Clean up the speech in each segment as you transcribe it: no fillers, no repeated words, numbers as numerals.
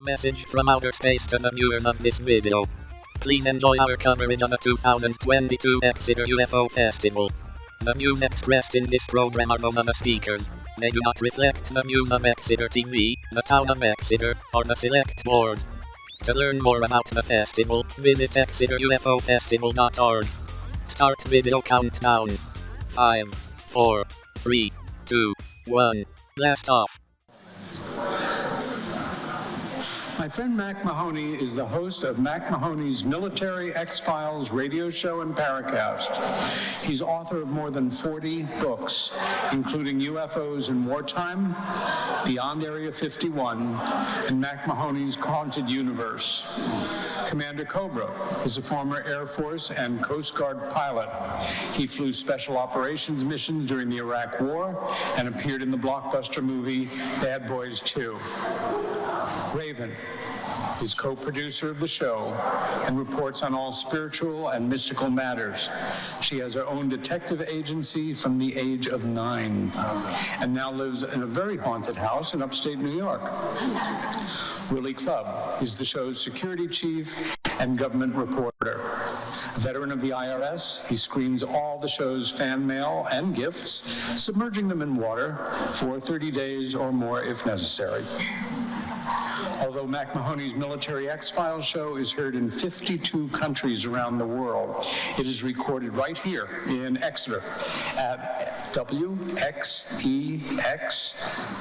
Message from outer space to the viewers of this video. Please enjoy our coverage of the 2022 Exeter UFO Festival. The views expressed in this program are those of the speakers. They do not reflect the views of Exeter TV, the Town of Exeter, or the Select Board. To learn more about the festival, visit exeterufofestival.org. Start video countdown. 5, 4, 3, 2, 1. Blast off. My friend Mack Maloney is the host of Mack Maloney's Military X-Files radio show and Paracast. He's author of more than 40 books, including UFOs in Wartime, Beyond Area 51, and Mack Maloney's Haunted Universe. Commander Cobra is a former Air Force and Coast Guard pilot. He flew special operations missions during the Iraq War and appeared in the blockbuster movie Bad Boys 2. Raven is co-producer of the show and reports on all spiritual and mystical matters. She has her own detective agency from the age of 9 and now lives in a very haunted house in upstate New York. Willie Clubb is the show's security chief and government reporter. A veteran of the IRS, he screens all the show's fan mail and gifts, submerging them in water for 30 days or more if necessary. Although Mack Maloney's Military X-Files show is heard in 52 countries around the world, it is recorded right here in Exeter at WXEX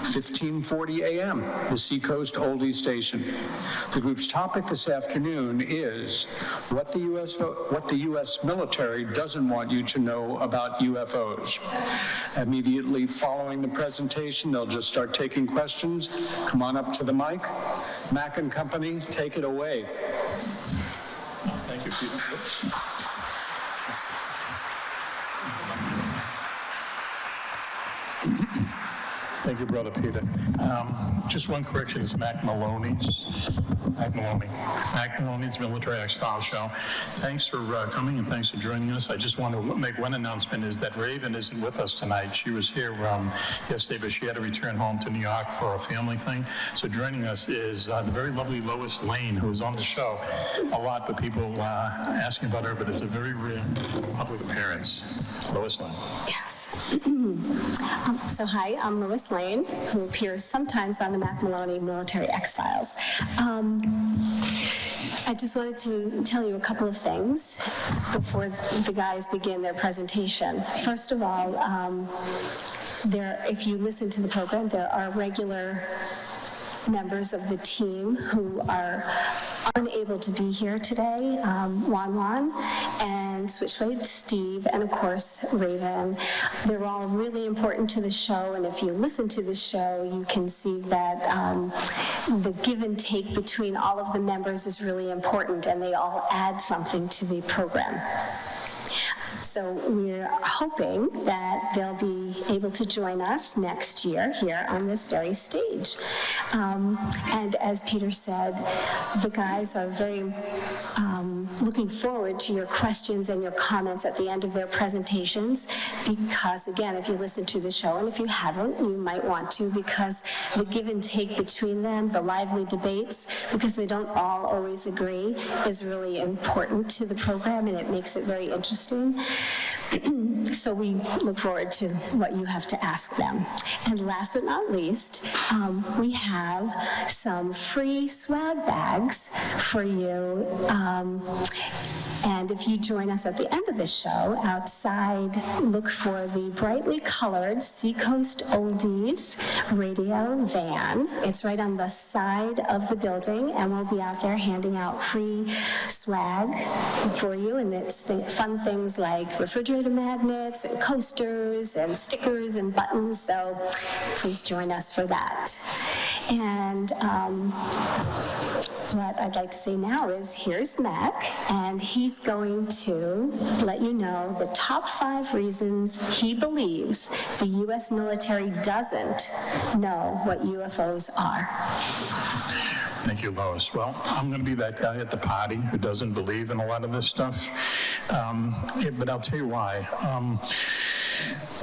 1540 AM, the Seacoast Oldie Station. The group's topic this afternoon is what the U.S. military doesn't want you to know about UFOs. Immediately following the presentation, they'll just start taking questions. Come on up to the mic. Mack and Company, take it away. Thank you, Peter. Thank you, Brother Peter. Just one correction, it's Mack Maloney's Military X-Files show. Thanks for coming and thanks for joining us. I just want to make one announcement is that Raven isn't with us tonight. She was here yesterday, but she had to return home to New York for a family thing. So joining us is the very lovely Lois Lane, who is on the show a lot, but people asking about her, but it's a very rare public appearance. Lois Lane. Yes. So hi, I'm Lois Lane, who appears sometimes on the Mack Maloney Military X-Files. I just wanted to tell you a couple of things before the guys begin their presentation. First of all, if you listen to the program, there are regular members of the team who are unable to be here today, Wan and Switchblade Steve, and of course Raven. They're all really important to the show, and if you listen to the show, you can see that the give and take between all of the members is really important, and they all add something to the program. So we're hoping that they'll be able to join us next year here on this very stage. And as Peter said, the guys are very looking forward to your questions and your comments at the end of their presentations because, again, if you listen to the show, and if you haven't, you might want to, because the give and take between them, the lively debates, because they don't all always agree, is really important to the program, and it makes it very interesting. So we look forward to what you have to ask them. And last but not least, we have some free swag bags for you. And if you join us at the end of the show, outside, look for the brightly colored Seacoast Oldies radio van. It's right on the side of the building, and we'll be out there handing out free swag for you. And it's fun things like refrigerator magnets and coasters and stickers and buttons, so please join us for that. And what I'd like to say now is here's Mack, and he's going to let you know the top 5 reasons he believes the U.S. military doesn't know what UFOs are. Thank you, Lois. Well, I'm going to be that guy at the party who doesn't believe in a lot of this stuff, but I'll tell you why.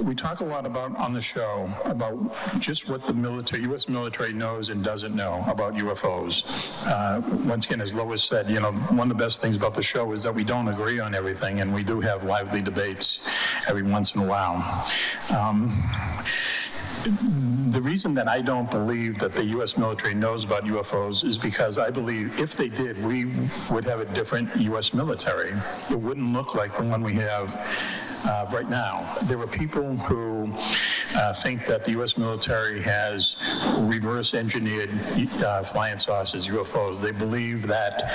We talk a lot about on the show about just what the U.S. military knows and doesn't know about UFOs. Once again, as Lois said, one of the best things about the show is that we don't agree on everything, and we do have lively debates every once in a while. The reason that I don't believe that the U.S. military knows about UFOs is because I believe if they did, we would have a different U.S. military. It wouldn't look like the one we have right now. There are people who think that the U.S. military has reverse engineered flying saucers, UFOs. They believe that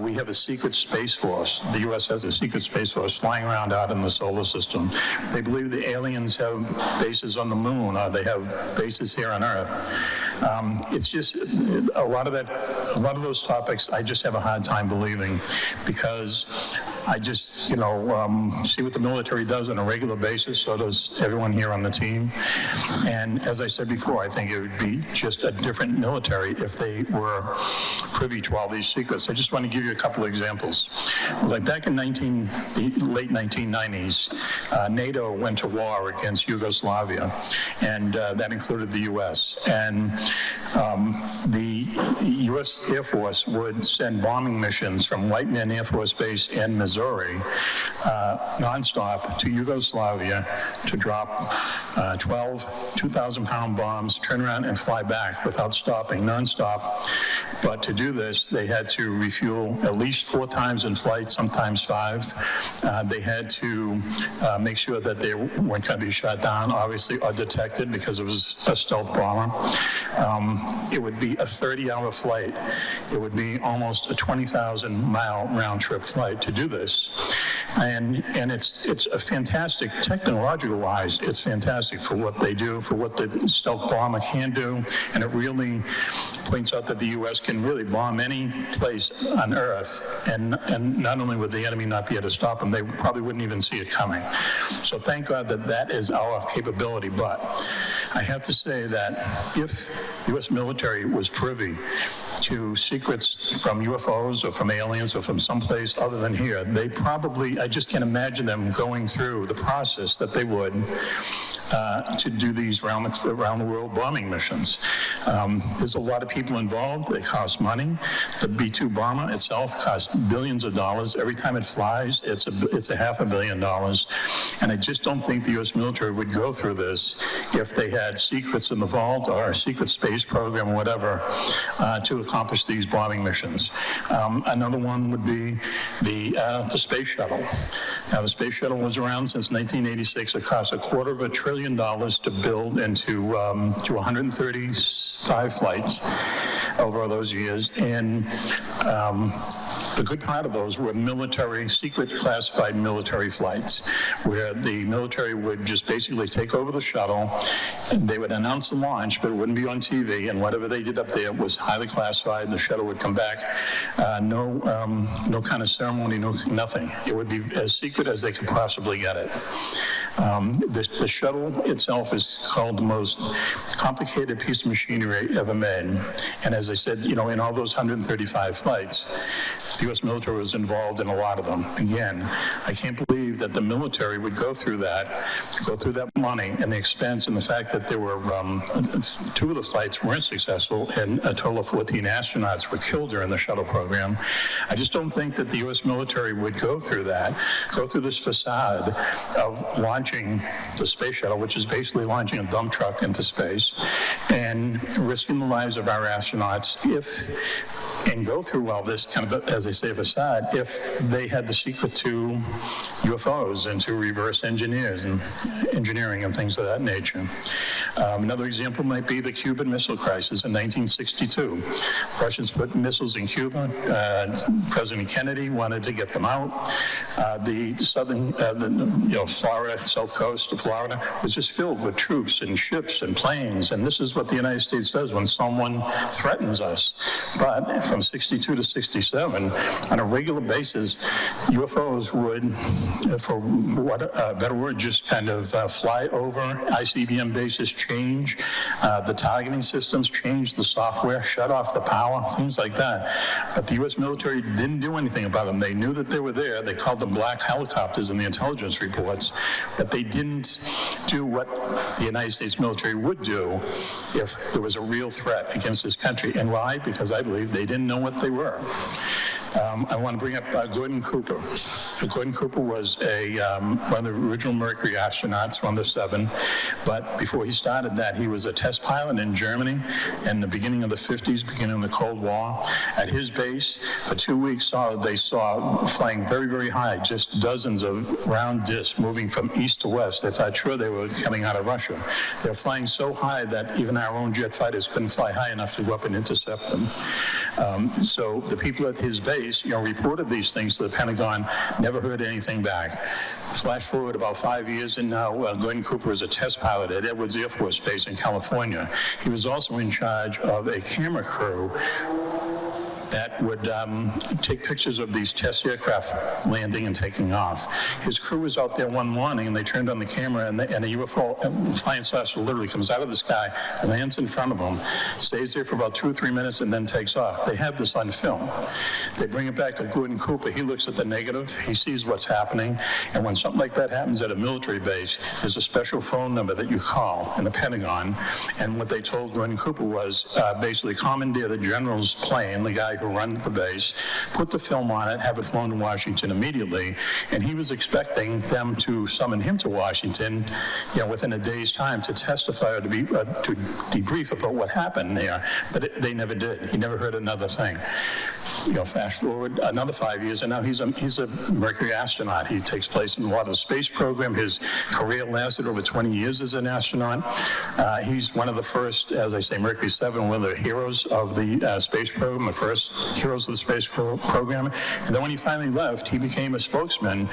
we have a secret space force. The U.S. has a secret space force flying around out in the solar system. They believe the aliens have bases on the moon, or they have bases here on Earth. It's just a lot of those topics I just have a hard time believing, because I just, see what the military does on a regular basis, so does everyone here on the team. And as I said before, I think it would be just a different military if they were privy to all these secrets. I just want to give you a couple of examples. Like back in the late 1990s, NATO went to war against Yugoslavia, and that included the U.S. And the U.S. Air Force would send bombing missions from Whiteman Air Force Base in Missouri nonstop to Yugoslavia to drop 12 2,000-pound bombs, turn around and fly back without stopping, nonstop. But to do this, they had to refuel at least 4 times in flight, sometimes 5. They had to make sure that they weren't going to be shot down, obviously, or detected, because it was a stealth bomber. It would be a 30-hour flight. It would be almost a 20,000-mile round-trip flight to do this. And it's a fantastic, technological-wise, it's fantastic for what they do, for what the stealth bomber can do, and it really points out that the U.S. can really bomb any place on Earth, and not only would the enemy not be able to stop them, they probably wouldn't even see it coming. So thank God that is our capability. But I have to say that if the U.S. military was privy to secrets from UFOs or from aliens or from someplace other than here, they probably, I just can't imagine them going through the process that they would to do these around the world bombing missions. There's a lot of people involved. They cost money. The B-2 bomber itself costs billions of dollars. Every time it flies, it's a $500 million. And I just don't think the U.S. military would go through this if they had secrets in the vault or a secret space program or whatever to accomplish these bombing missions. Another one would be the space shuttle. Now, the space shuttle was around since 1986. It cost $250 billion to build and to 135 flights over those years. And the good part of those were secret classified military flights, where the military would just basically take over the shuttle. They would announce the launch, but it wouldn't be on TV, and whatever they did up there was highly classified. The shuttle would come back, no kind of ceremony, nothing. It would be as secret as they could possibly get it. The shuttle itself is called the most complicated piece of machinery ever made. And as I said, in all those 135 flights, the U.S. military was involved in a lot of them. Again, I can't believe that the military would go through that money and the expense, and the fact that there were 2 of the flights weren't successful, and a total of 14 astronauts were killed during the shuttle program. I just don't think that the U.S. military would go through this facade of launching the space shuttle, which is basically launching a dump truck into space, and risking the lives of our astronauts and go through all this kind of, as they say, facade, if they had the secret to UFOs and to reverse engineering and things of that nature. Another example might be the Cuban Missile Crisis in 1962. Russians put missiles in Cuba. President Kennedy wanted to get them out. The Florida, south coast of Florida was just filled with troops and ships and planes, and this is what the United States does when someone threatens us. But from 62 to 67, on a regular basis, UFOs would, for what a better word, just kind of fly over. ICBM bases change, the targeting systems change, the software, shut off the power, things like that. But the U.S. military didn't do anything about them. They knew that they were there. They called them black helicopters in the intelligence reports, but they didn't do what the United States military would do if there was a real threat against this country. And why? Because I believe they didn't know what they were. I want to bring up Gordon Cooper. Gordon Cooper was one of the original Mercury astronauts, one of the 7. But before he started that, he was a test pilot in Germany in the beginning of the 50s, beginning of the Cold War. At his base, for 2 weeks, they saw flying very, very high, just dozens of round discs moving from east to west. They thought sure they were coming out of Russia. They're flying so high that even our own jet fighters couldn't fly high enough to go up and intercept them. So the people at his base, reported these things to the Pentagon, never heard anything back. Flash forward about 5 years, and now Gordon Cooper is a test pilot at Edwards Air Force Base in California. He was also in charge of a camera crew that would take pictures of these test aircraft landing and taking off. His crew was out there one morning, and they turned on the camera, and a UFO, flying saucer, literally comes out of the sky, lands in front of them, stays there for about 2 or 3 minutes, and then takes off. They have this on film. They bring it back to Gordon Cooper. He looks at the negative. He sees what's happening, and when something like that happens at a military base, there's a special phone number that you call in the Pentagon, and what they told Gordon Cooper was basically commandeer the general's plane, the guy who runs the base, put the film on it, have it flown to Washington immediately, and he was expecting them to summon him to Washington, within a day's time to testify or to debrief about what happened there. But they never did. He never heard another thing. Fast forward another 5 years, and now he's a Mercury astronaut. He takes place in the space program. His career lasted over 20 years as an astronaut. He's one of the first, as I say, Mercury 7, one of the heroes of the space program, the first heroes of the space program. And then when he finally left, he became a spokesman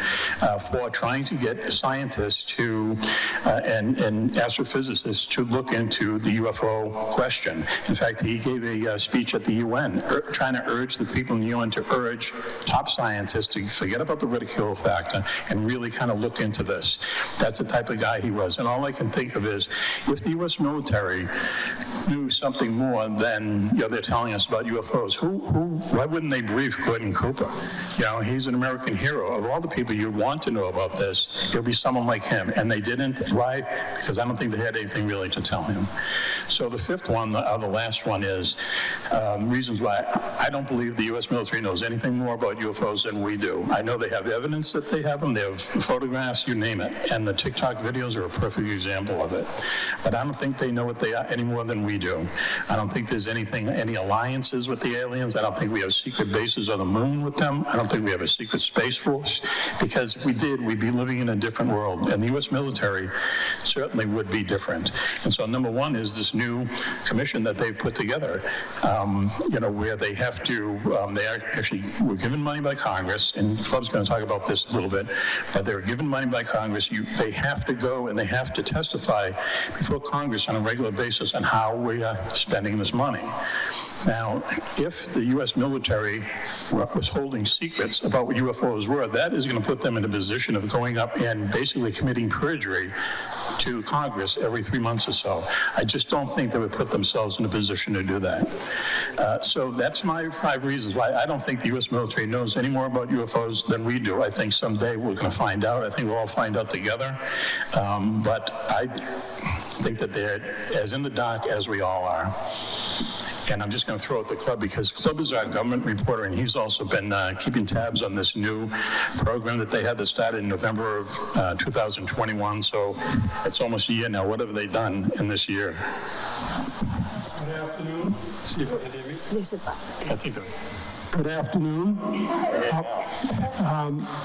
for trying to get scientists to and astrophysicists to look into the UFO question. In fact, he gave a speech at the UN trying to urge the people in the UN to urge top scientists to forget about the ridicule factor and really kind of look into this. That's the type of guy he was. And all I can think of is, if the U.S. military knew something more than they're telling us about UFOs, why wouldn't they brief Gordon Cooper? He's an American hero. Of all the people you'd want to know about this, it'll be someone like him. And they didn't. Why? Because I don't think they had anything really to tell him. So the fifth one, the last one, is reasons why I don't believe the U.S. military knows anything more about UFOs than we do. I know they have evidence that they have them. They have photographs, you name it. And the TikTok videos are a perfect example of it. But I don't think they know what they are any more than we do. I don't think there's any alliances with the aliens. I don't think we have secret bases on the moon with them. I don't think we have a secret space force. Because if we did, we'd be living in a different world. And the U.S. military certainly would be different. And so number one is this new commission that they've put together, where they have to, they actually were given money by Congress, and the club's going to talk about this a little bit, but they were given money by Congress. They have to go and they have to testify before Congress on a regular basis on how we are spending this money. Now, if the U.S. military was holding secrets about what UFOs were, that is going to put them in a position of going up and basically committing perjury to Congress every 3 months or so. I just don't think they would put themselves in a position to do that. So that's my 5 reasons why I don't think the U.S. military knows any more about UFOs than we do. I think someday we're going to find out. I think we'll all find out together. But I think that they're as in the dark as we all are. And I'm just going to throw out the club because Club is our government reporter, and he's also been keeping tabs on this new program that they had that started in November of 2021. So it's almost a year now. What have they done in this year? Good afternoon. See if I can hear me. I think Good afternoon.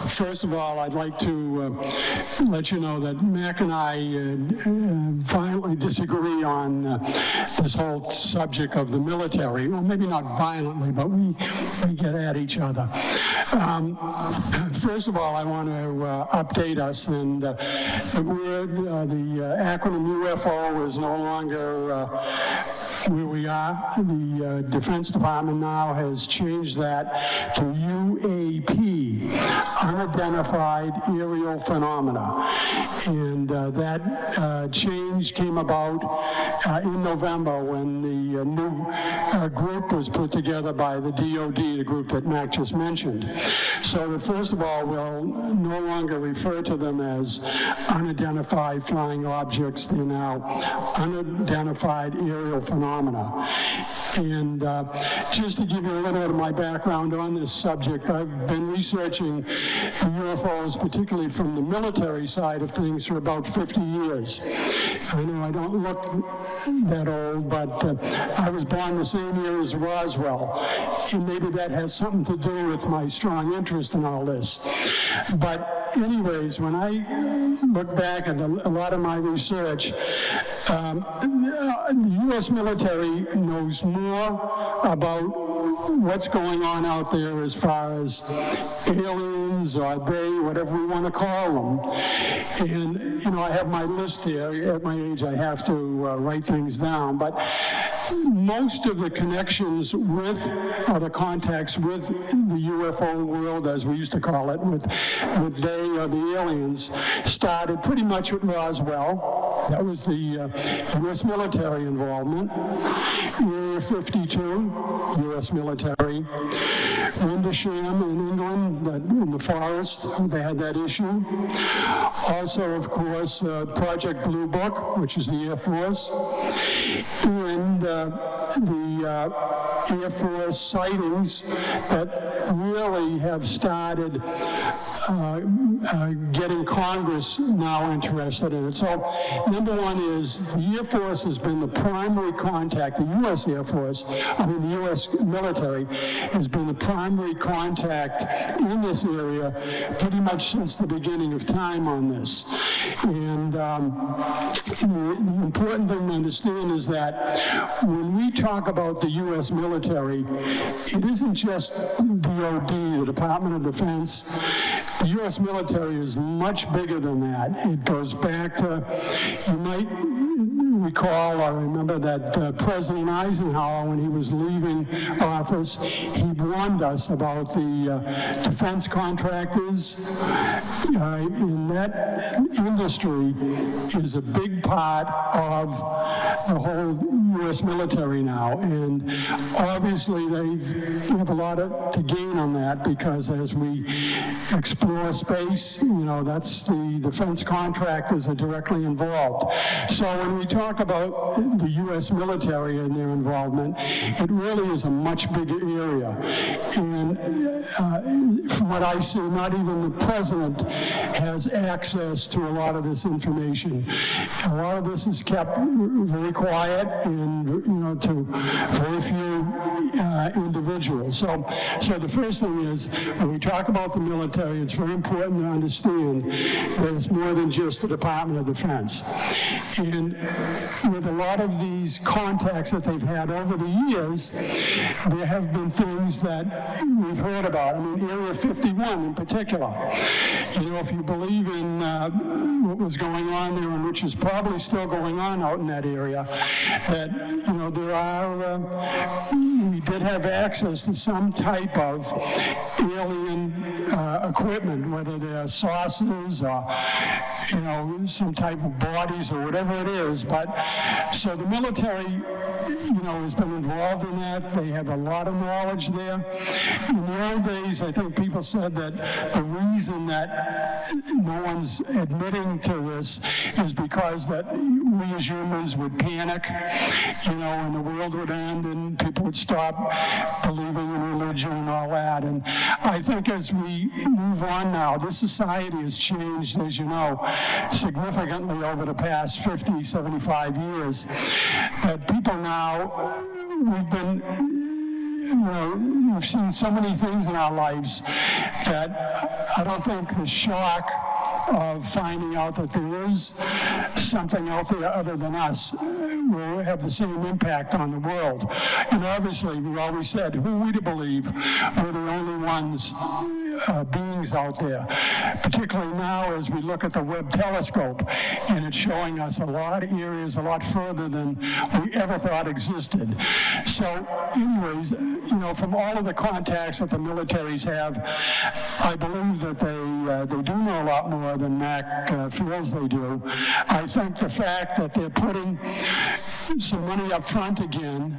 First of all, I'd like to let you know that Mack and I violently disagree on this whole subject of the military. Well, maybe not violently, but we get at each other. First of all, I want to update us, and the acronym UFO is no longer where we are. The Defense Department now has changed that to UAP, Unidentified Aerial Phenomena. And that change came about in November when the new group was put together by the DOD, the group that Mack just mentioned. So that first of all, we'll no longer refer to them as unidentified flying objects. They're now unidentified aerial phenomena. And just to give you a little bit of my background on this subject, I've been researching the UFOs, particularly from the military side of things, for about 50 years. I know I don't look that old, but I was born the same year as Roswell, and maybe that has something to do with my strong interest in all this. But anyways, when I look back at a lot of my research, the U.S. military knows more about what's going on out there as far as aliens or they, whatever we want to call them. And, you know, I have my list here. At my age, I have to write things down. But most of the connections with, or the contacts with the UFO world, as we used to call it, with they or the aliens, started pretty much with Roswell. That was the U.S. military involvement. Area 52, U.S. military. Windlesham in England, in the forest, they had that issue. Also, of course, Project Blue Book, which is the Air Force. And the Air Force sightings that really have started getting Congress now interested in it. So, number one is the Air Force has been the primary contact, the U.S. Air Force, the U.S. military has been the primary contact in this area pretty much since the beginning of time on this. And the important thing to understand is that when we talk about the U.S. military, it isn't just DOD, the Department of Defense. The U.S. military is much bigger than that. It goes back to, you might recall or remember that President Eisenhower, when he was leaving office, he warned us about the defense contractors. In that industry is a big part of the whole U.S. military now, and obviously they have a lot to gain on that, because as we explore space, you know, that's the defense contractors are directly involved. So when we talk about the U.S. military and their involvement, it really is a much bigger area. And from what I see, not even the president has access to a lot of this information. A lot of this is kept very quiet and, you know, to very few individuals. So the first thing is, when we talk about the military, it's very important to understand that it's more than just the Department of Defense. And with a lot of these contacts that they've had over the years, there have been things that we've heard about. I mean, Area 51 in particular. You know, if you believe in what was going on there, and which is probably still going on out in that area, that, you know, there are, we did have access to some type of alien equipment, whether they're saucers or, you know, some type of bodies or whatever it is. But so the military, you know, has been involved in that. They have a lot of knowledge there. In the old days, I think people said that the reason that no one's admitting to this is because that we as humans would panic, you know, and the world would end and people would stop believing in religion and all that. And I think as we move on now, this society has changed, as you know, significantly over the past 50, 75 years. That people now, we've been, you know, we've seen so many things in our lives that I don't think the shock of finding out that there is something out there other than us will have the same impact on the world. And obviously, we always said, who are we to believe we're the only ones, beings out there, particularly now as we look at the Webb telescope, and it's showing us a lot of areas a lot further than we ever thought existed. So anyways, from all of the contacts that the militaries have, I believe that they do know a lot more than Mack feels they do. I think the fact that they're putting some money up front again,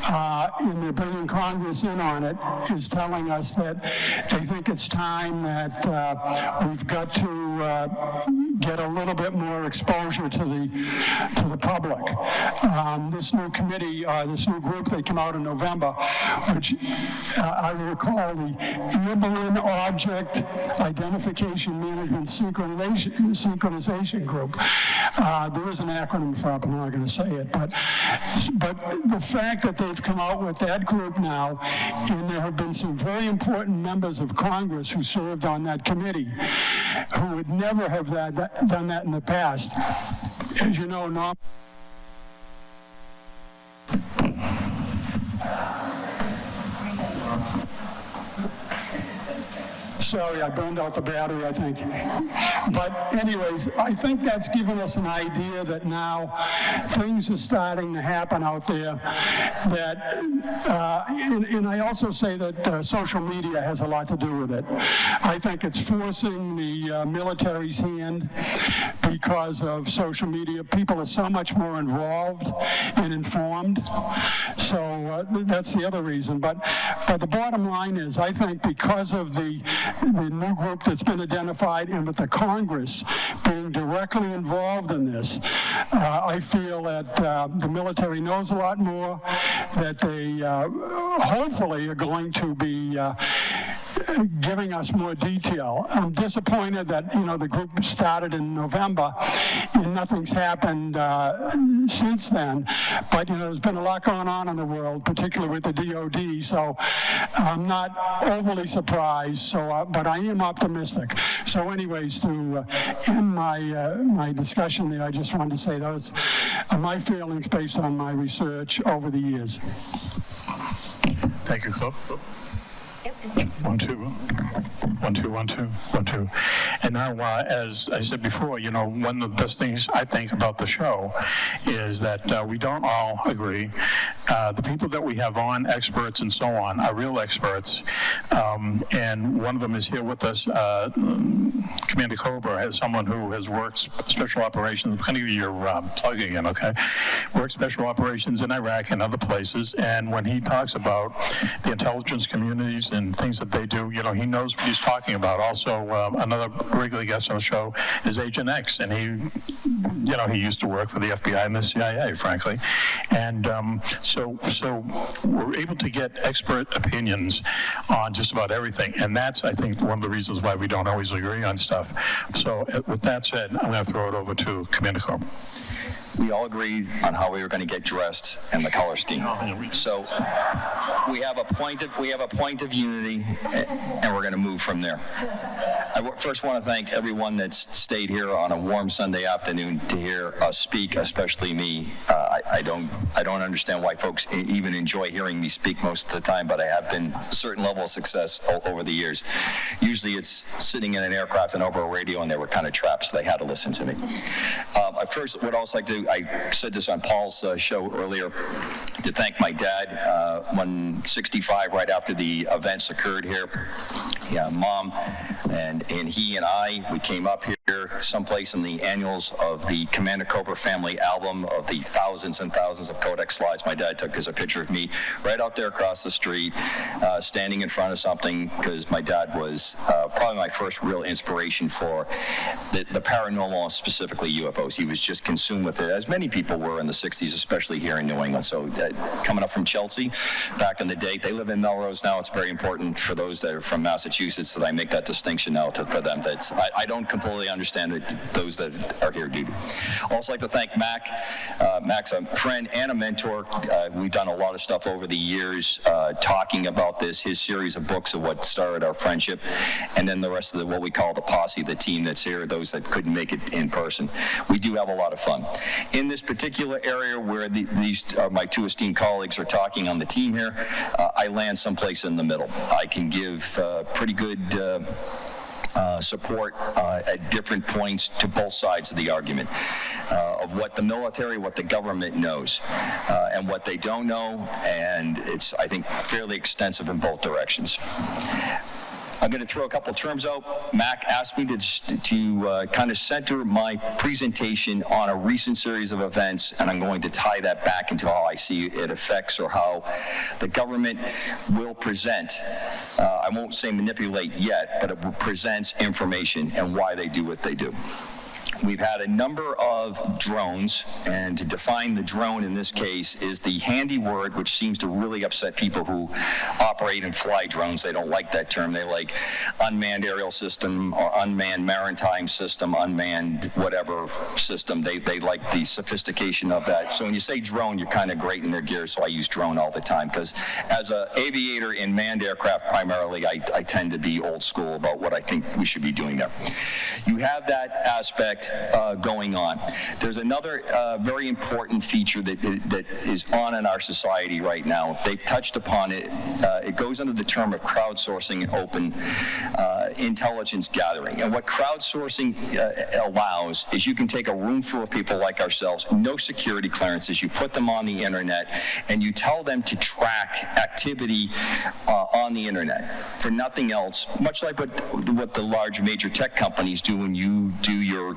and they're bringing Congress in on it, is telling us that they think it's time that we've got to get a little bit more exposure to the public. This new committee, this new group that came out in November, which I will call the Airborne Object Identification Management Synchronization Group. There is an acronym for it, I'm not going to say it, but the fact that they've come out with that group now, and there have been some very important members of Congress who served on that committee who would never have done that in the past. As you know, Sorry, I burned out the battery, I think. But anyways, I think that's given us an idea that now things are starting to happen out there that, and I also say that social media has a lot to do with it. I think it's forcing the military's hand because of social media. People are so much more involved and informed. So that's the other reason. But the bottom line is, I think because of the new group that's been identified, and with the Congress being directly involved in this, I feel that the military knows a lot more, that they hopefully are going to be giving us more detail. I'm disappointed that, the group started in November and nothing's happened since then. But, there's been a lot going on in the world, particularly with the DOD, so I'm not overly surprised, so, but I am optimistic. So anyways, to end my discussion there, I just wanted to say those are my feelings based on my research over the years. Thank you, Clip. 1, 2, 1, 2, 1, 2, 1, 2. And now, as I said before, one of the best things I think about the show is that we don't all agree. The people that we have on, experts and so on, are real experts. And one of them is here with us. Commander Cobra has someone who has worked special operations. I'm going to give you your plug again, okay? Worked special operations in Iraq and other places. And when he talks about the intelligence communities and things that they do, he knows what he's talking about. Also, another regular guest on the show is Agent X, and he used to work for the FBI and the CIA, frankly. And so we're able to get expert opinions on just about everything, and that's, I think, one of the reasons why we don't always agree on stuff. So with that said, I'm going to throw it over to Commander Corbin. We all agreed on how we were going to get dressed and the color scheme. So we have a point of unity, and we're going to move from there. I first want to thank everyone that's stayed here on a warm Sunday afternoon to hear us speak, especially me. I don't understand why folks even enjoy hearing me speak most of the time, but I have been a certain level of success over the years. Usually it's sitting in an aircraft and over a radio, and they were kind of trapped, so they had to listen to me. I first would also like to, I said this on Paul's show earlier, to thank my dad. When 65, right after the events occurred here, Mom and he and we came up here someplace in the annuals of the Commander Cobra family album of the thousands and thousands of Kodak slides my dad took. There's a picture of me right out there across the street, standing in front of something, because my dad was probably my first real inspiration for the paranormal, and specifically UFOs. He was just consumed with it, as many people were in the 60s, especially here in New England. So coming up from Chelsea back in the day, they live in Melrose now. It's very important for those that are from Massachusetts that I make that distinction now for them. I don't completely understand understand that those that are here do. Also like to thank Mack. Mack's a friend and a mentor. We've done a lot of stuff over the years talking about this, his series of books of what started our friendship, and then the rest of what we call the posse, the team that's here, those that couldn't make it in person. We do have a lot of fun. In this particular area where these my two esteemed colleagues are talking on the team here, I land someplace in the middle. I can give pretty good support at different points to both sides of the argument of what the military, what the government knows, and what they don't know, and it's, I think, fairly extensive in both directions. I'm going to throw a couple terms out. Mack asked me to kind of center my presentation on a recent series of events, and I'm going to tie that back into how I see it affects or how the government will present, I won't say manipulate yet, but it presents information and why they do what they do. We've had a number of drones, and to define the drone in this case is the handy word which seems to really upset people who operate and fly drones. They don't like that term. They like unmanned aerial system or unmanned maritime system, unmanned whatever system. They like the sophistication of that. So when you say drone, you're kind of grating their gears, so I use drone all the time because as an aviator in manned aircraft primarily, I tend to be old school about what I think we should be doing there. You have that aspect going on. There's another very important feature that is on in our society right now. They've touched upon it. It goes under the term of crowdsourcing and open intelligence gathering. And what crowdsourcing allows is you can take a room full of people like ourselves, no security clearances, you put them on the internet, and you tell them to track activity on the internet for nothing else, much like what the large major tech companies do when you do your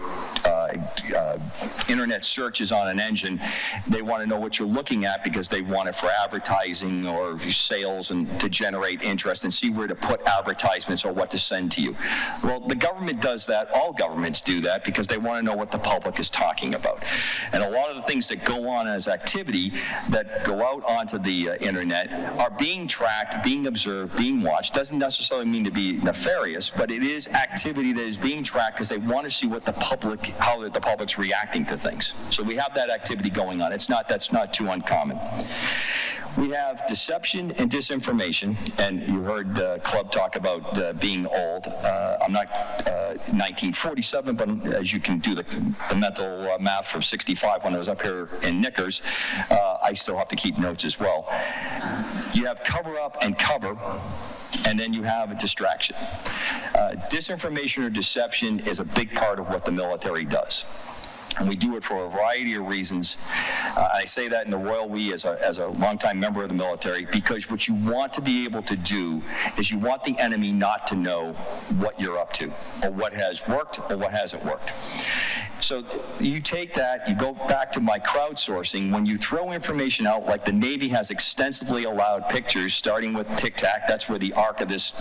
internet searches on an engine. They want to know what you're looking at because they want it for advertising or sales and to generate interest and see where to put advertisements or what to send to you. Well, the government does that. All governments do that because they want to know what the public is talking about. And a lot of the things that go on as activity that go out onto the internet are being tracked, being observed, being watched. Doesn't necessarily mean to be nefarious, but it is activity that is being tracked because they want to see what the public, how the public's reacting to things. So we have that activity going on. That's not too uncommon. We have deception and disinformation, and you heard the club talk about being old. I'm not 1947, but as you can do the mental math from 65 when I was up here in knickers, I still have to keep notes as well. You have cover up and cover, and then you have a distraction. Disinformation or deception is a big part of what the military does. And we do it for a variety of reasons. I say that in the royal we as a longtime member of the military, because what you want to be able to do is you want the enemy not to know what you're up to, or what has worked or what hasn't worked. So you take that, you go back to my crowdsourcing. When you throw information out, like the Navy has extensively allowed pictures, starting with Tic Tac, that's where the arc of this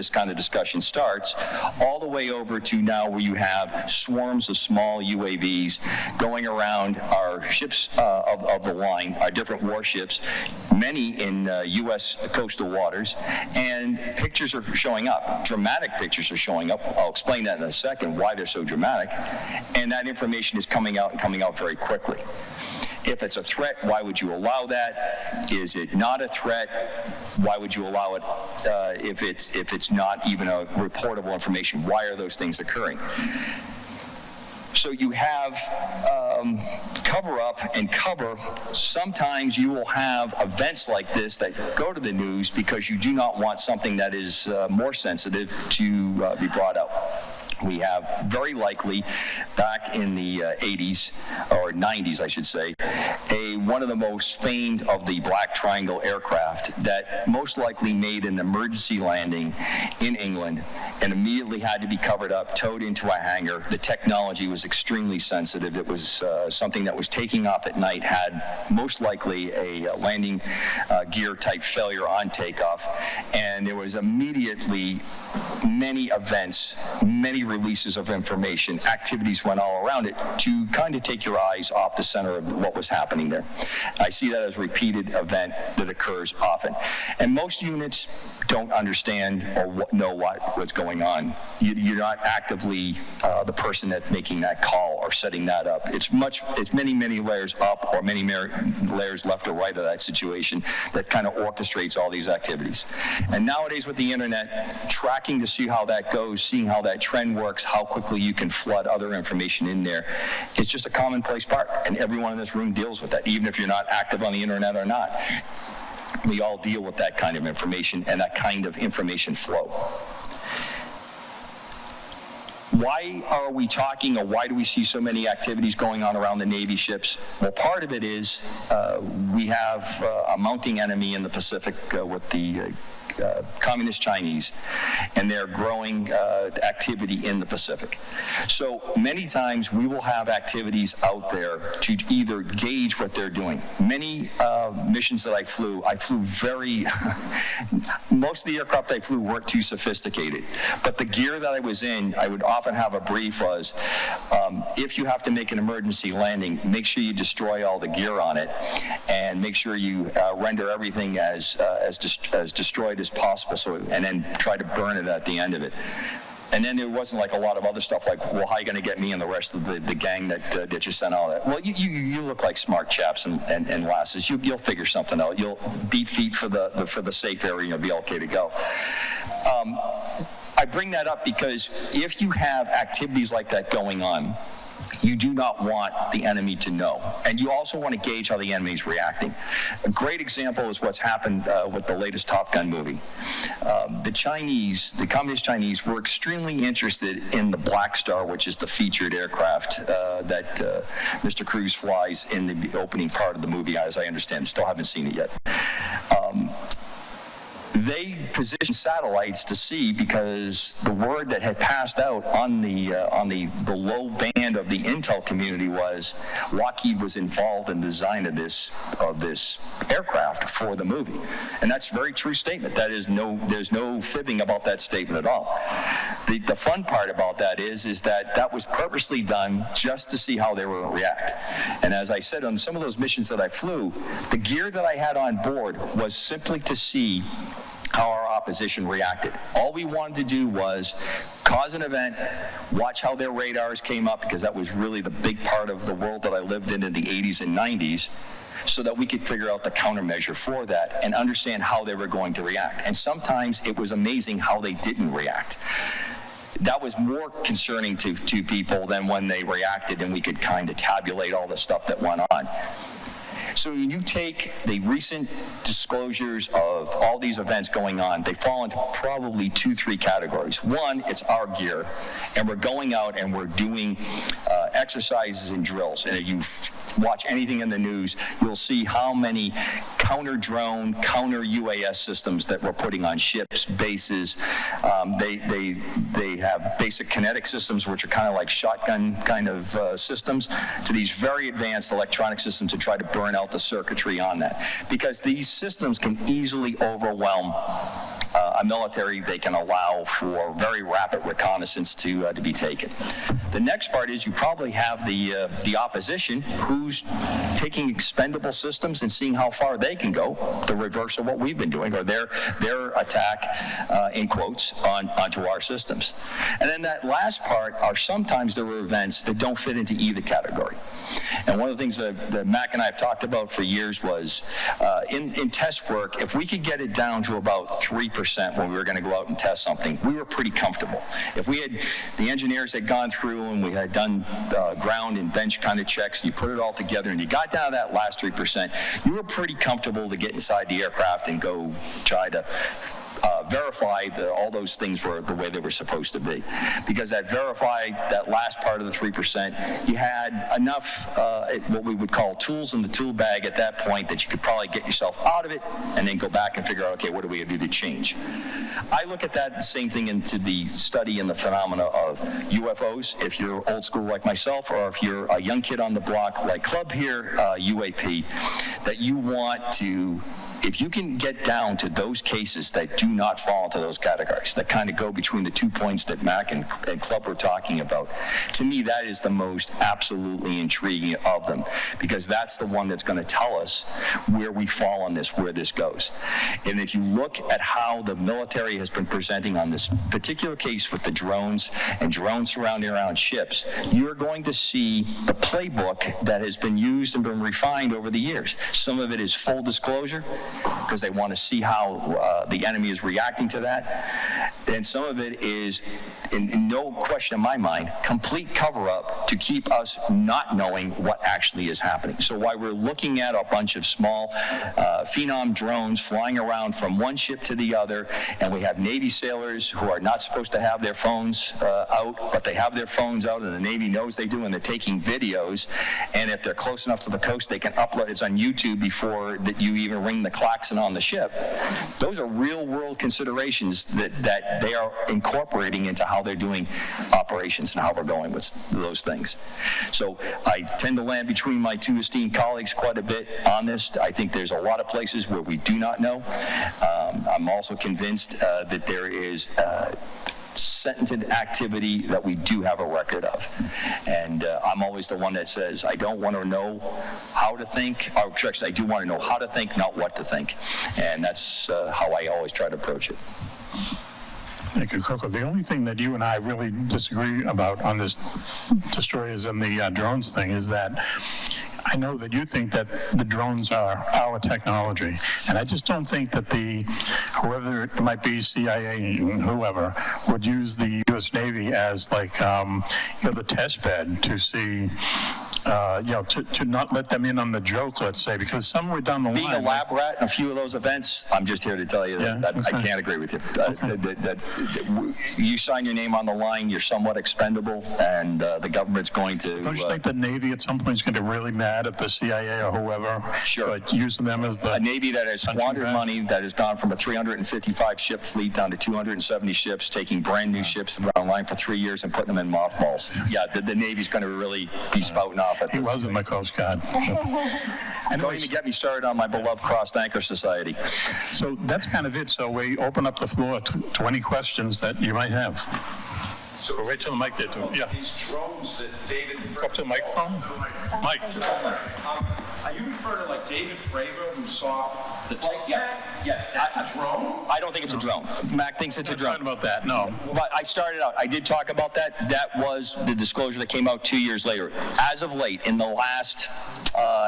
kind of discussion starts, all the way over to now where you have swarms of small UAVs going around our ships of the line, our different warships, many in U.S. coastal waters, and pictures are showing up. Dramatic pictures are showing up. I'll explain that in a second, why they're so dramatic. And that information is coming out very quickly. If it's a threat, why would you allow that? Is it not a threat? Why would you allow it if it's not even a reportable information? Why are those things occurring? So you have cover up and cover. Sometimes you will have events like this that go to the news because you do not want something that is more sensitive to be brought out. We have very likely back in the 80s, or 90s I should say, one of the most famed of the Black Triangle aircraft that most likely made an emergency landing in England and immediately had to be covered up, towed into a hangar. The technology was extremely sensitive. It was something that was taking off at night, had most likely a landing gear type failure on takeoff, and and there was immediately many events, many releases of information, activities went all around it to kind of take your eyes off the center of what was happening there. I see that as a repeated event that occurs often. And most units don't understand or know what's going on. You're not actively the person that's making that call or setting that up. It's many layers up or many layers left or right of that situation that kind of orchestrates all these activities. And nowadays with the internet, tracking to see how that goes, seeing how that trend works, how quickly you can flood other information in there, is just a commonplace part. And everyone in this room deals with that, even if you're not active on the internet or not. We all deal with that kind of information and that kind of information flow. Why are we talking, or why do we see so many activities going on around the Navy ships? Well, part of it is we have a mounting enemy in the Pacific with the Communist Chinese and their growing activity in the Pacific. So many times we will have activities out there to either gauge what they're doing. Many missions that I flew very, most of the aircraft I flew weren't too sophisticated. But the gear that I was in, I would often have a brief was, if you have to make an emergency landing, make sure you destroy all the gear on it and make sure you render everything as destroyed as possible, and then try to burn it at the end of it. And then there wasn't like a lot of other stuff like, well, how are you going to get me and the rest of the gang that you sent all that? Well, you look like smart chaps and lasses. You'll figure something out. You'll beat feet for the safe area and you'll be okay to go. I bring that up because if you have activities like that going on, you do not want the enemy to know. And you also want to gauge how the enemy is reacting. A great example is what's happened with the latest Top Gun movie. The Communist Chinese were extremely interested in the Black Star, which is the featured aircraft that Mr. Cruise flies in the opening part of the movie, as I understand. Still haven't seen it yet. They positioned satellites to see, because the word that had passed out on the low band of the intel community was Lockheed was involved in the design of this aircraft for the movie, and that's a very true statement. There's no fibbing about that statement at all. The fun part about that is that was purposely done just to see how they were going to react. And as I said, on some of those missions that I flew, the gear that I had on board was simply to see how our opposition reacted. All we wanted to do was cause an event, watch how their radars came up, because that was really the big part of the world that I lived in the 80s and 90s, so that we could figure out the countermeasure for that and understand how they were going to react. And sometimes it was amazing how they didn't react. That was more concerning to people than when they reacted and we could kind of tabulate all the stuff that went on. So when you take the recent disclosures of all these events going on, they fall into probably 2-3 categories. One, it's our gear, and we're going out and we're doing exercises and drills. And if you watch anything in the news, you'll see how many counter-drone, counter-UAS systems that we're putting on ships, bases. They have basic kinetic systems, which are kind of like shotgun kind of systems, to these very advanced electronic systems to try to burn out the circuitry on that. Because these systems can easily overwhelm a military. They can allow for very rapid reconnaissance to be taken. The next part is you probably have the opposition who's taking expendable systems and seeing how far they can go, the reverse of what we've been doing, or their attack, in quotes, onto our systems. And then that last part are sometimes there were events that don't fit into either category. And one of the things that Mack and I have talked about for years was in test work, if we could get it down to about 3% when we were going to go out and test something, we were pretty comfortable. If the engineers had gone through and we had done ground and bench kind of checks, you put it all together and you got down to that last 3%, you were pretty comfortable to get inside the aircraft and go try to verify that all those things were the way they were supposed to be. Because that last part of the 3%, you had enough what we would call tools in the tool bag at that point that you could probably get yourself out of it and then go back and figure out, okay, what do we do to change? I look at that the same thing into the study and the phenomena of UFOs, if you're old school like myself, or if you're a young kid on the block like Club here, UAP, that you want to if you can get down to those cases that do not fall into those categories, that kind of go between the 2 points that Mack and Club were talking about, to me that is the most absolutely intriguing of them, because that's the one that's going to tell us where we fall on this, where this goes. And if you look at how the military has been presenting on this particular case with the drones and drones surrounding around ships, you're going to see the playbook that has been used and been refined over the years. Some of it is full disclosure, because they want to see how the enemy is reacting to that. And some of it is, in no question in my mind, complete cover-up to keep us not knowing what actually is happening. So while we're looking at a bunch of small Phenom drones flying around from one ship to the other, and we have Navy sailors who are not supposed to have their phones out, but they have their phones out, and the Navy knows they do, and they're taking videos, and if they're close enough to the coast, they can upload. It's on YouTube before that you even ring the klaxon on the ship. Those are real-world considerations that they are incorporating into how they're doing operations and how we're going with those things. So I tend to land between my two esteemed colleagues quite a bit on this. I think there's a lot of places where we do not know. I'm also convinced that there is sentenced activity that we do have a record of. And I'm always the one that says, I don't want to know how to think, or actually I do want to know how to think, not what to think. And that's how I always try to approach it. Thank you, Coco. The only thing that you and I really disagree about on this destroyers and the drones thing is that I know that you think that the drones are our technology, and I just don't think that whoever it might be, CIA, whoever, would use the U.S. Navy as like, the test bed to see, to not let them in on the joke, let's say, because somewhere down the line. Being a lab rat in a few of those events, I'm just here to tell you that okay. I can't agree with you. That you sign your name on the line, you're somewhat expendable, and the government's going to. Don't you think the Navy at some point is going to really mad at the CIA or whoever? Sure. Like using them as a Navy that has squandered money, that has gone from a 355 ship fleet down to 270 ships, taking brand new ships that were online for 3 years and putting them in mothballs. Yeah, the Navy's going to really be spouting off at this. He was in my Coast Guard. And don't even get me started on my beloved Crossed Anchor Society. So that's kind of it. So we open up the floor to any questions that you might have. So right to the mic there, too. Yeah. These drones that David... Up to the microphone? Mike. Are you referring to like David Fravor who saw the Tic Tac? Yeah, that's a drone? I don't think it's a drone. Mack thinks it's a drone. I'm not talking about that, no. But I started out, I did talk about that. That was the disclosure that came out 2 years later. As of late, in the last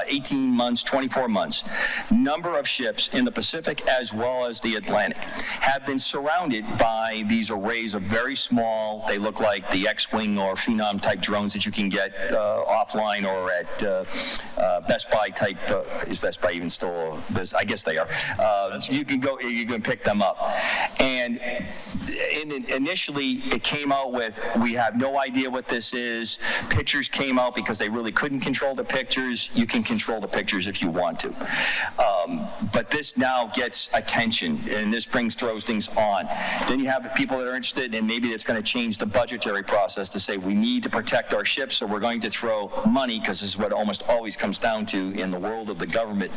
18 months, 24 months, number of ships in the Pacific as well as the Atlantic have been surrounded by these arrays of very small, they look like the X-Wing or Phenom type drones that you can get offline or at Best Buy type, is Best Buy even still, I guess they are. You can pick them up. And initially it came out with, we have no idea what this is. Pictures came out because they really couldn't control the pictures. You can control the pictures if you want to. But this now gets attention, and this throws things on. Then you have the people that are interested, and maybe it's going to change the budgetary process to say we need to protect our ships, so we're going to throw money, because this is what it almost always comes down to in the world of the government,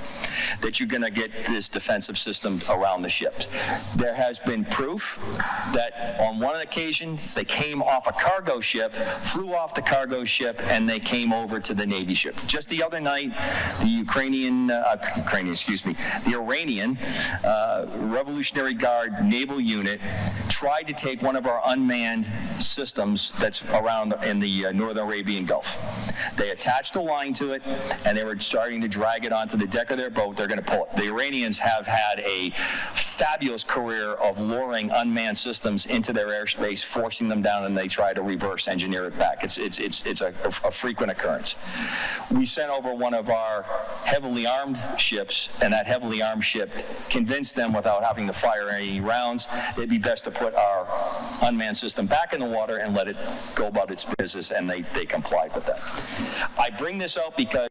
that you're going to get this defensive system around the ships. There has been proof that on one occasion they came off a cargo ship, flew off the cargo ship, and they came over to the Navy ship. Just the other night, the Iranian Revolutionary Guard naval unit tried to take one of our unmanned systems that's around in the Northern Arabian Gulf. They attached a line to it, and they were starting to drag it onto the deck of their boat. They're going to pull it. The Iranians have had a fabulous career of luring unmanned systems into their airspace, forcing them down, and they try to reverse engineer it back. It's a frequent occurrence. We sent over one of our heavily armed ships, and that heavily armed ship convinced them, without having to fire any rounds, it'd be best to put our unmanned system back in the water and let it go about its business, and they complied with that. I bring this out because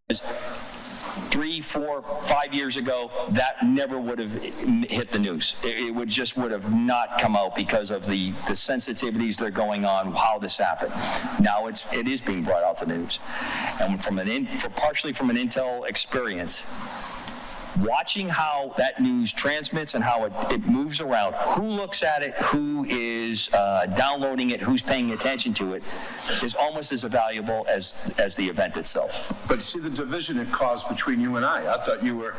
3, 4, 5 years ago, that never would have hit the news. It would have not come out because of the sensitivities that are going on, how this happened. Now it is being brought out to the news. And partially from an intel experience, watching how that news transmits and how it moves around, who looks at it, who is downloading it, who's paying attention to it, is almost as valuable as the event itself. But see the division it caused between you and I thought you were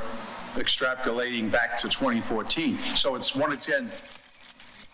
extrapolating back to 2014. So it's 1 to 10.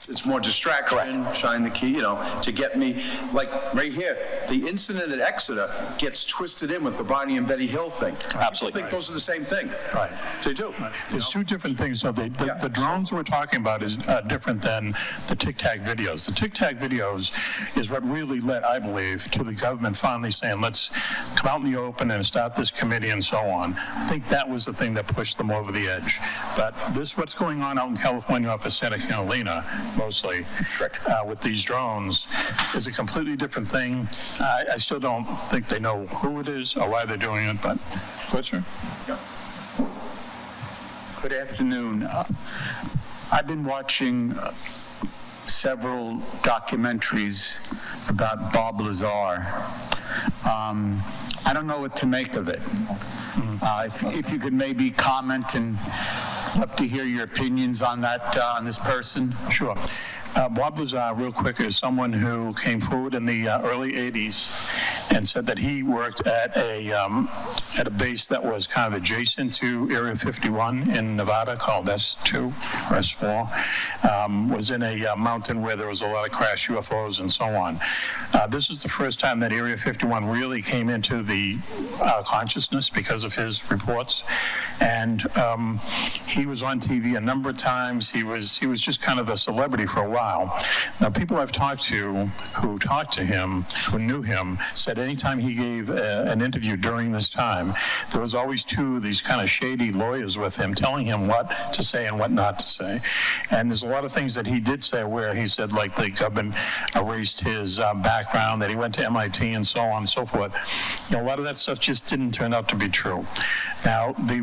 It's more distraction, Correct. shine the key, to get me, like right here, the incident at Exeter gets twisted in with the Barney and Betty Hill thing. Absolutely. I think those are the same thing. Right. They do. There's two different things. So the drones we're talking about is different than the Tic Tac videos. The Tic Tac videos is what really led, I believe, to the government finally saying, let's come out in the open and start this committee and so on. I think that was the thing that pushed them over the edge. But what's going on out in California off of Santa Catalina, mostly, Correct. With these drones, is a completely different thing. I still don't think they know who it is or why they're doing it, but, good, sir? Good afternoon. I've been watching several documentaries about Bob Lazar. I don't know what to make of it. If you could maybe comment, and love to hear your opinions on that, on this person. Sure. Bob Lazar, real quick, is someone who came forward in the early 80s and said that he worked at a base that was kind of adjacent to Area 51 in Nevada called S2 or S4, was in a mountain where there was a lot of crashed UFOs and so on. This is the first time that Area 51 really came into the consciousness because of his reports, and he was on TV a number of times. He was just kind of a celebrity for a while. Now, people I've talked to who talked to him, who knew him, said anytime he gave an interview during this time, there was always two of these kind of shady lawyers with him telling him what to say and what not to say. And there's a lot of things that he did say where he said, like, the government erased his background, that he went to MIT and so on and so forth. A lot of that stuff just didn't turn out to be true. Now, the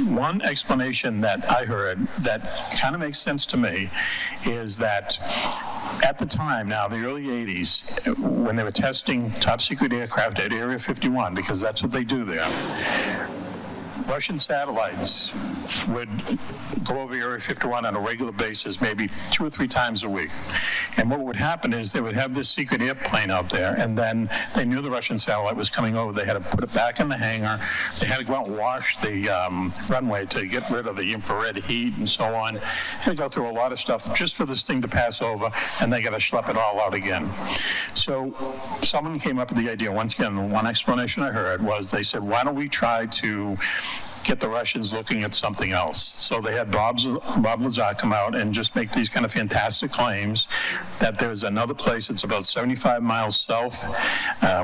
one explanation that I heard that kind of makes sense to me is that at the time, now the early 80s, when they were testing top secret aircraft at Area 51, because that's what they do there, Russian satellites would go over Area 51 on a regular basis, maybe 2 or 3 times a week. And what would happen is they would have this secret airplane out there, and then they knew the Russian satellite was coming over. They had to put it back in the hangar. They had to go out and wash the runway to get rid of the infrared heat and so on. They had to go through a lot of stuff just for this thing to pass over, and they got to schlep it all out again. So someone came up with the idea. Once again, the one explanation I heard was they said, why don't we try to get the Russians looking at something else? So they had Bob Lazar come out and just make these kind of fantastic claims that there's another place that's about 75 miles south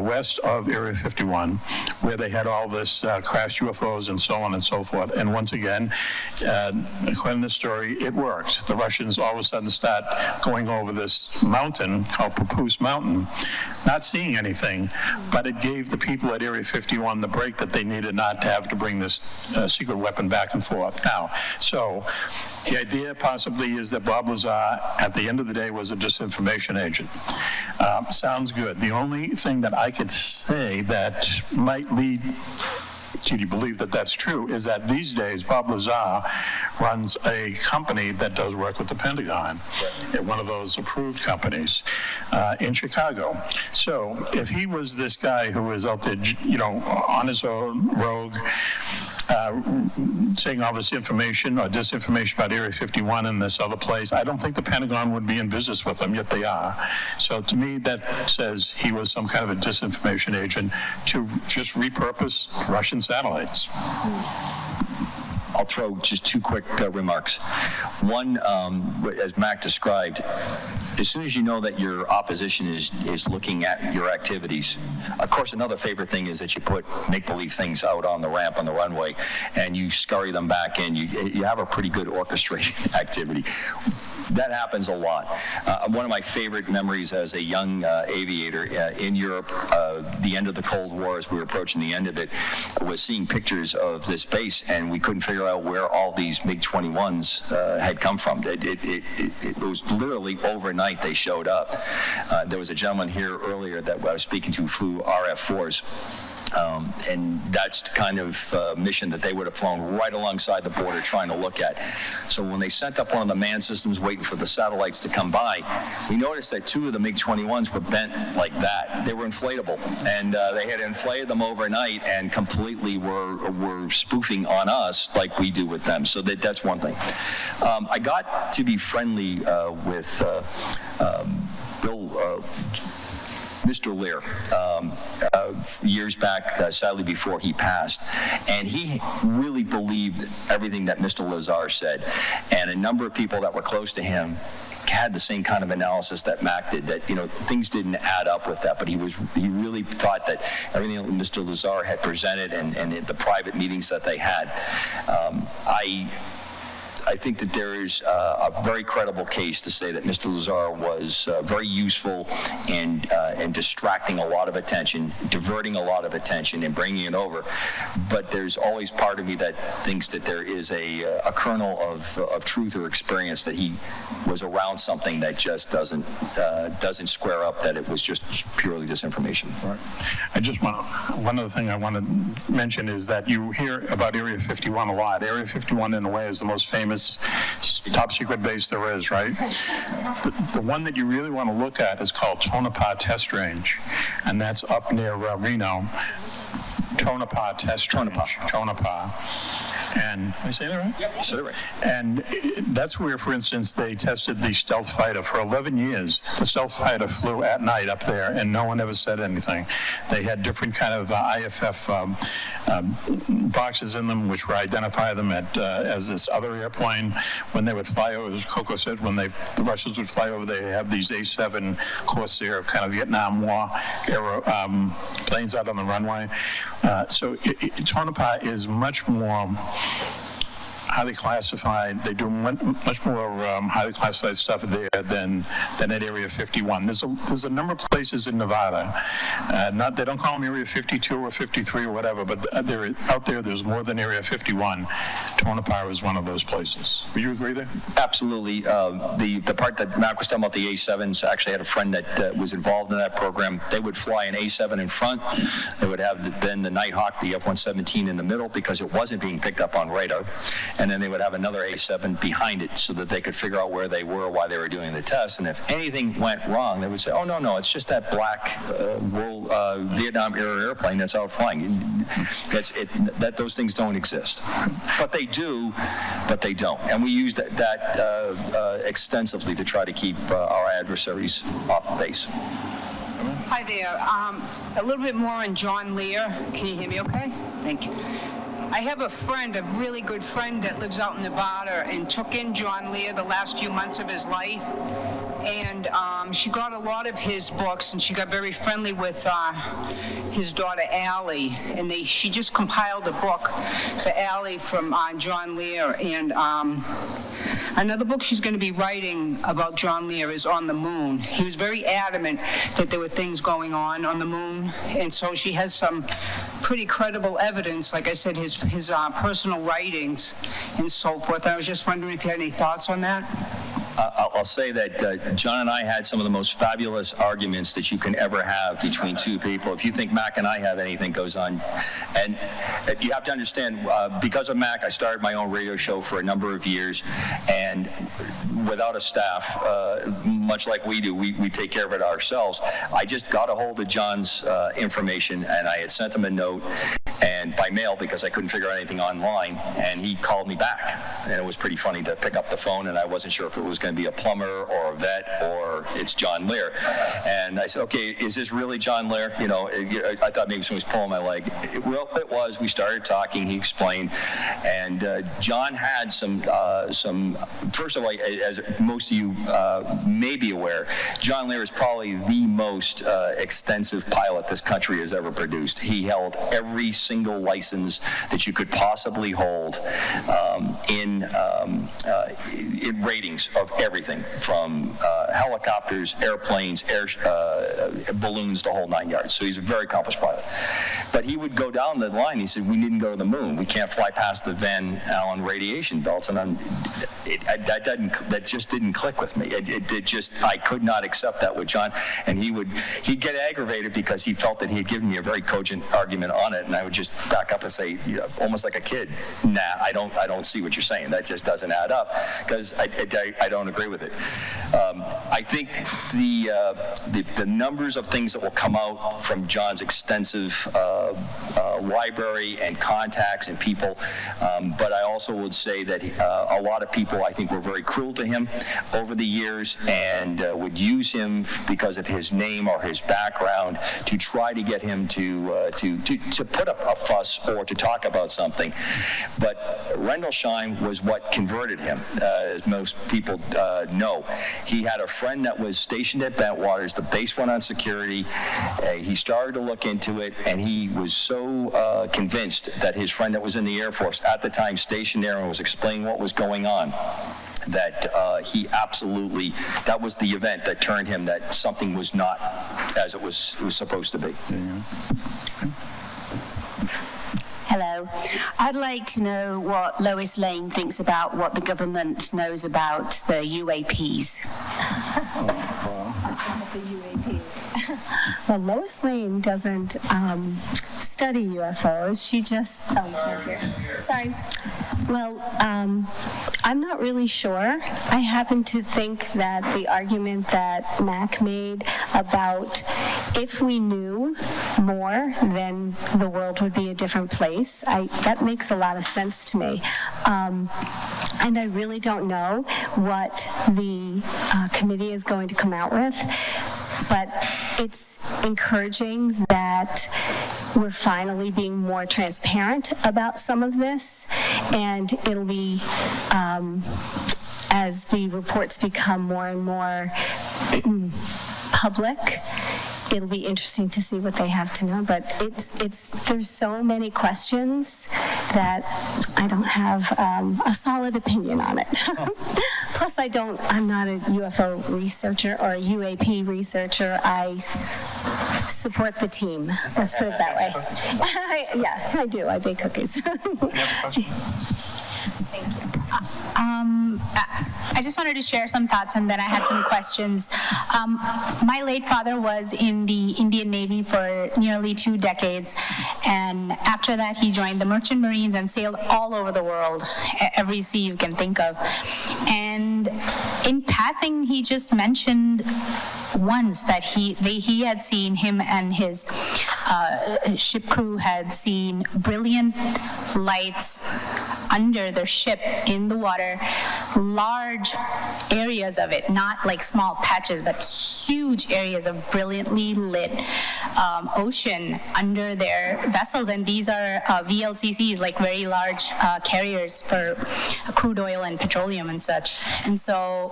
west of Area 51 where they had all this crashed UFOs and so on and so forth. And once again, according to the story, it worked. The Russians all of a sudden start going over this mountain called Papoose Mountain, not seeing anything, but it gave the people at Area 51 the break that they needed not to have to bring this secret weapon back and forth. Now, so the idea possibly is that Bob Lazar, at the end of the day, was a disinformation agent. Sounds good. The only thing that I could say that might lead you to believe that that's true is that these days Bob Lazar runs a company that does work with the Pentagon, one of those approved companies in Chicago. So if he was this guy who was out there, on his own rogue, saying all this information or disinformation about Area 51 and this other place, I don't think the Pentagon would be in business with them, yet they are. So to me, that says he was some kind of a disinformation agent to just repurpose Russian satellites. I'll throw just 2 quick remarks. One, as Mack described, as soon as you know that your opposition is looking at your activities, of course, another favorite thing is that you put make-believe things out on the ramp, on the runway, and you scurry them back in. You have a pretty good orchestrated activity. That happens a lot. One of my favorite memories as a young aviator in Europe, the end of the Cold War, as we were approaching the end of it, was seeing pictures of this base, and we couldn't figure out where all these MiG-21s had come from. It was literally overnight they showed up. There was a gentleman here earlier that I was speaking to who flew RF-4s. And that's the kind of mission that they would have flown right alongside the border trying to look at. So when they sent up one of the manned systems waiting for the satellites to come by, we noticed that 2 of the MiG-21s were bent like that. They were inflatable, and they had inflated them overnight and completely were spoofing on us like we do with them. So that's one thing. I got to be friendly with Bill, Mr. Lear, years back, sadly before he passed, and he really believed everything that Mr. Lazar said, and a number of people that were close to him had the same kind of analysis that Mack did, that things didn't add up with that, but he really thought that everything that Mr. Lazar had presented and the private meetings that they had, I think that there is a very credible case to say that Mr. Lazar was very useful in distracting a lot of attention, diverting a lot of attention, and bringing it over. But there's always part of me that thinks that there is a kernel of truth or experience, that he was around something that just doesn't square up, that it was just purely disinformation. Right. One other thing I want to mention is that you hear about Area 51 a lot. Area 51, in a way, is the most famous top secret base there is, right? The one that you really want to look at is called Tonopah Test Range, and that's up near Reno. Tonopah Test Range. Tonopah. And did I say that right? Yep, you said it right. And that's where, for instance, they tested the stealth fighter for 11 years. The stealth fighter flew at night up there, and no one ever said anything. They had different kind of IFF boxes in them, which would identify them as this other airplane. When they would fly over, as Coco said, when the Russians would fly over, they have these A-7 Corsair kind of Vietnam War era planes out on the runway. So Tonopah is much more highly classified. They do much more highly classified stuff there than at Area 51. There's a number of places in Nevada. They don't call them Area 52 or 53 or whatever, but out there, there's more than Area 51. Tonopah is one of those places. Would you agree there? Absolutely. The part that Mack was talking about, the A7s, I actually had a friend that was involved in that program. They would fly an A7 in front. They would have then the Nighthawk, the F-117 in the middle, because it wasn't being picked up on radar. And then they would have another A7 behind it so that they could figure out where they were while they were doing the test. And if anything went wrong, they would say, oh, no, it's just that black Vietnam-era airplane that's out flying. Those things don't exist. But they do, but they don't. And we use that extensively to try to keep our adversaries off base. Hi there. A little bit more on John Lear. Can you hear me okay? Thank you. I have a really good friend that lives out in Nevada and took in John Lear the last few months of his life. And she got a lot of his books, and she got very friendly with his daughter, Allie. And she just compiled a book for Allie from John Lear. And another book she's going to be writing about John Lear is On the Moon. He was very adamant that there were things going on the moon. And so she has some pretty credible evidence, like I said, his personal writings and so forth. I was just wondering if you had any thoughts on that. I'll say that John and I had some of the most fabulous arguments that you can ever have between two people. If you think Mack and I have anything goes on, and you have to understand, because of Mack, I started my own radio show for a number of years, and without a staff, much like we do, we take care of it ourselves. I just got a hold of John's information, and I had sent him a note, and by mail, because I couldn't figure out anything online, and he called me back. And it was pretty funny to pick up the phone, and I wasn't sure if it was going to be a plumber or a vet or it's John Lear. And I said, okay, is this really John Lear? I thought maybe someone was pulling my leg. Well, it was. We started talking. He explained. And John had some, first of all, as most of you may be aware, John Lear is probably the most extensive pilot this country has ever produced. He held every single single license that you could possibly hold in ratings of everything from helicopters, airplanes, balloons, the whole 9 yards. So he's a very accomplished pilot. But he would go down the line. He said, "We didn't go to the moon. We can't fly past the Van Allen radiation belts." And that just didn't click with me. I could not accept that with John. And he'd get aggravated because he felt that he had given me a very cogent argument on it, and I would just back up and say, almost like a kid, "Nah, I don't see what you're saying. That just doesn't add up," because I don't agree with it. I think the numbers of things that will come out from John's extensive library and contacts and people, but I also would say that a lot of people, I think, were very cruel to him over the years and would use him because of his name or his background to try to get him to put up a fuss or to talk about something. But Rendlesham was what converted him, as most people know. He had a friend that was stationed at Bentwaters. The base went on security. He started to look into it, and he was so convinced that his friend that was in the Air Force at the time stationed there and was explaining what was going on, that he absolutely, that was the event that turned him that something was not as it was supposed to be. Hello. I'd like to know what Lois Lane thinks about what the government knows about the UAPs. The UAPs. Well, Lois Lane doesn't study UFOs. She just, sorry. Well, I'm not really sure. I happen to think that the argument that Mack made about if we knew more, then the world would be a different place. That makes a lot of sense to me. And I really don't know what the committee is going to come out with, but it's encouraging that we're finally being more transparent about some of this, and it'll be, as the reports become more and more public, it'll be interesting to see what they have to know. But there's so many questions that I don't have a solid opinion on it. Plus, I'm not a UFO researcher or a UAP researcher. I support the team. Let's put it that way. Yeah, I do. I bake cookies. Thank you. I just wanted to share some thoughts, and then I had some questions. My late father was in the Indian Navy for nearly 2 decades, and after that he joined the Merchant Marines and sailed all over the world, every sea you can think of. And in passing, he just mentioned once that he had seen, him and his ship crew had seen brilliant lights under their ship in the water, large areas of it, not like small patches, but huge areas of brilliantly lit ocean under their vessels. And these are VLCCs, like very large carriers for crude oil and petroleum and such. And so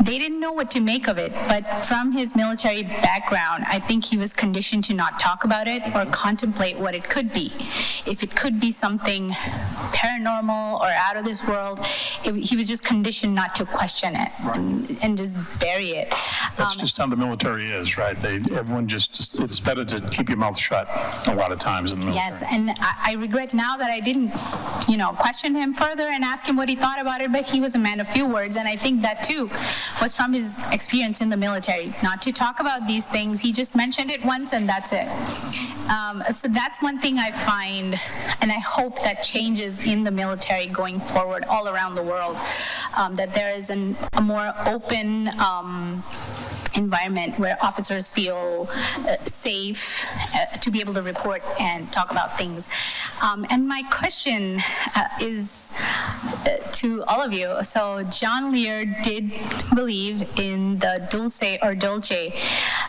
they didn't know what to make of it, but from his military background, I think he was conditioned to not talk about it or contemplate what it could be. If it could be something paranormal or out of this world, he was just conditioned not to question it and just bury it. That's just how the military is, right? Everyone just, it's better to keep your mouth shut a lot of times in the military. Yes, and I regret now that I didn't, question him further and ask him what he thought about it, but he was a man of few words, and I think that too was from his experience in the military, not to talk about these things. He just mentioned it once and that's it. So that's one thing I find, and I hope that changes in the military going forward all around the world, that there is a more open environment where officers feel safe to be able to report and talk about things. And my question is to all of you. So John Lear did believe in the Dolce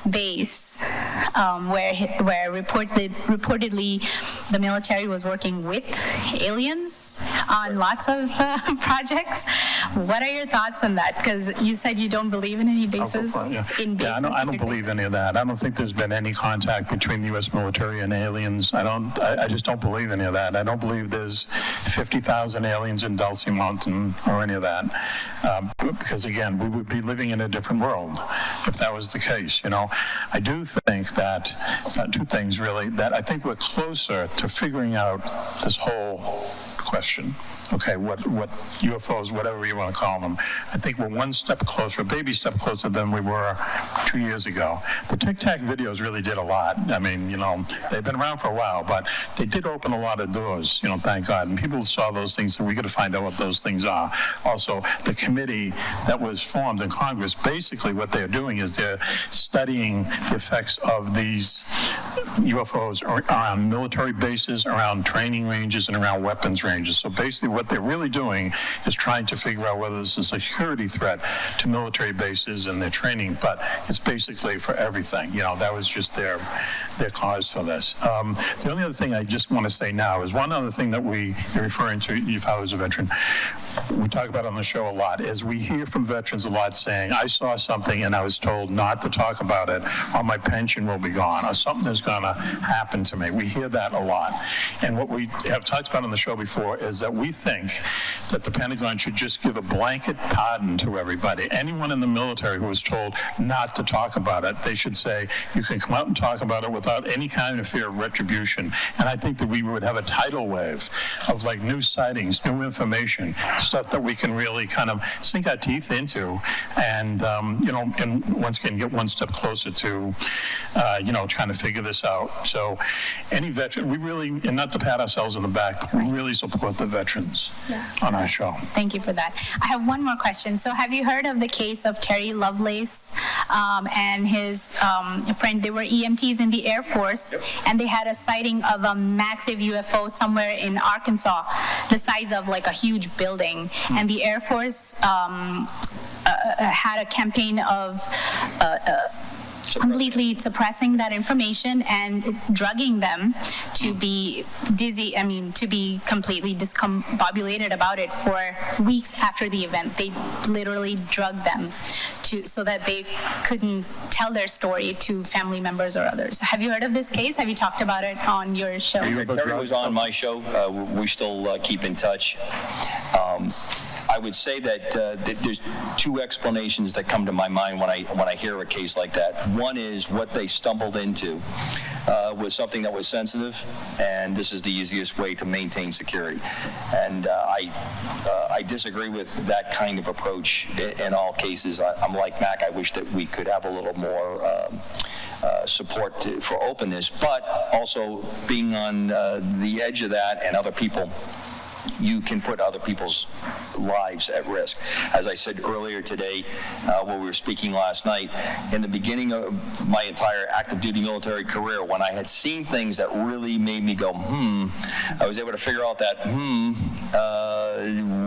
base, where reportedly the military was working with aliens. on lots of projects. What are your thoughts on that? Because you said you don't believe in any bases. I don't believe any of that. I don't think there's been any contact between the U.S. military and aliens. I just don't believe any of that. I don't believe there's 50,000 aliens in Dulce Mountain or any of that. Because again, we would be living in a different world if that was the case. I do think that two things really, that I think we're closer to figuring out this whole question. Okay, what UFOs, whatever you want to call them. I think we're one step closer, a baby step closer than we were 2 years ago. The Tic Tac videos really did a lot. I mean, they've been around for a while, but they did open a lot of doors, thank God. And people saw those things, and we got to find out what those things are. Also, the committee that was formed in Congress, basically what they're doing is they're studying the effects of these UFOs around military bases, around training ranges, and around weapons ranges. So basically what they're really doing is trying to figure out whether this is a security threat to military bases and their training, but it's basically for everything. That was just their cause for this. The only other thing I just want to say now is one other thing that you're referring to, if I was a veteran, we talk about on the show a lot, is we hear from veterans a lot saying, I saw something and I was told not to talk about it, or my pension will be gone, or something is going to happen to me. We hear that a lot. And what we have talked about on the show before is that we think that the Pentagon should just give a blanket pardon to everybody. Anyone in the military who was told not to talk about it, they should say, you can come out and talk about it without any kind of fear of retribution. And I think that we would have a tidal wave of new sightings, new information, stuff that we can really kind of sink our teeth into and, and once again, get one step closer to, trying to figure this out. So any veteran, we really, and not to pat ourselves on the back, but we really support the veterans on our show. Thank you for that. I have one more question. So have you heard of the case of Terry Lovelace and his friend? They were EMTs in the Air Force, and they had a sighting of a massive UFO somewhere in Arkansas, the size of a huge building. And the Air Force had a campaign of completely suppressing that information and drugging them to be dizzy, to be completely discombobulated about it for weeks after the event. They literally drugged them so that they couldn't tell their story to family members or others. Have you heard of this case? Have you talked about it on your show? Terry was on my show. We still keep in touch. I would say that there's two explanations that come to my mind when I hear a case like that. One is what they stumbled into was something that was sensitive, and this is the easiest way to maintain security. And I disagree with that kind of approach in all cases. I'm like Mack. I wish that we could have a little more support for openness, but also being on the edge of that and other people, you can put other people's lives at risk. As I said earlier today, when we were speaking last night, in the beginning of my entire active duty military career, when I had seen things that really made me go, I was able to figure out that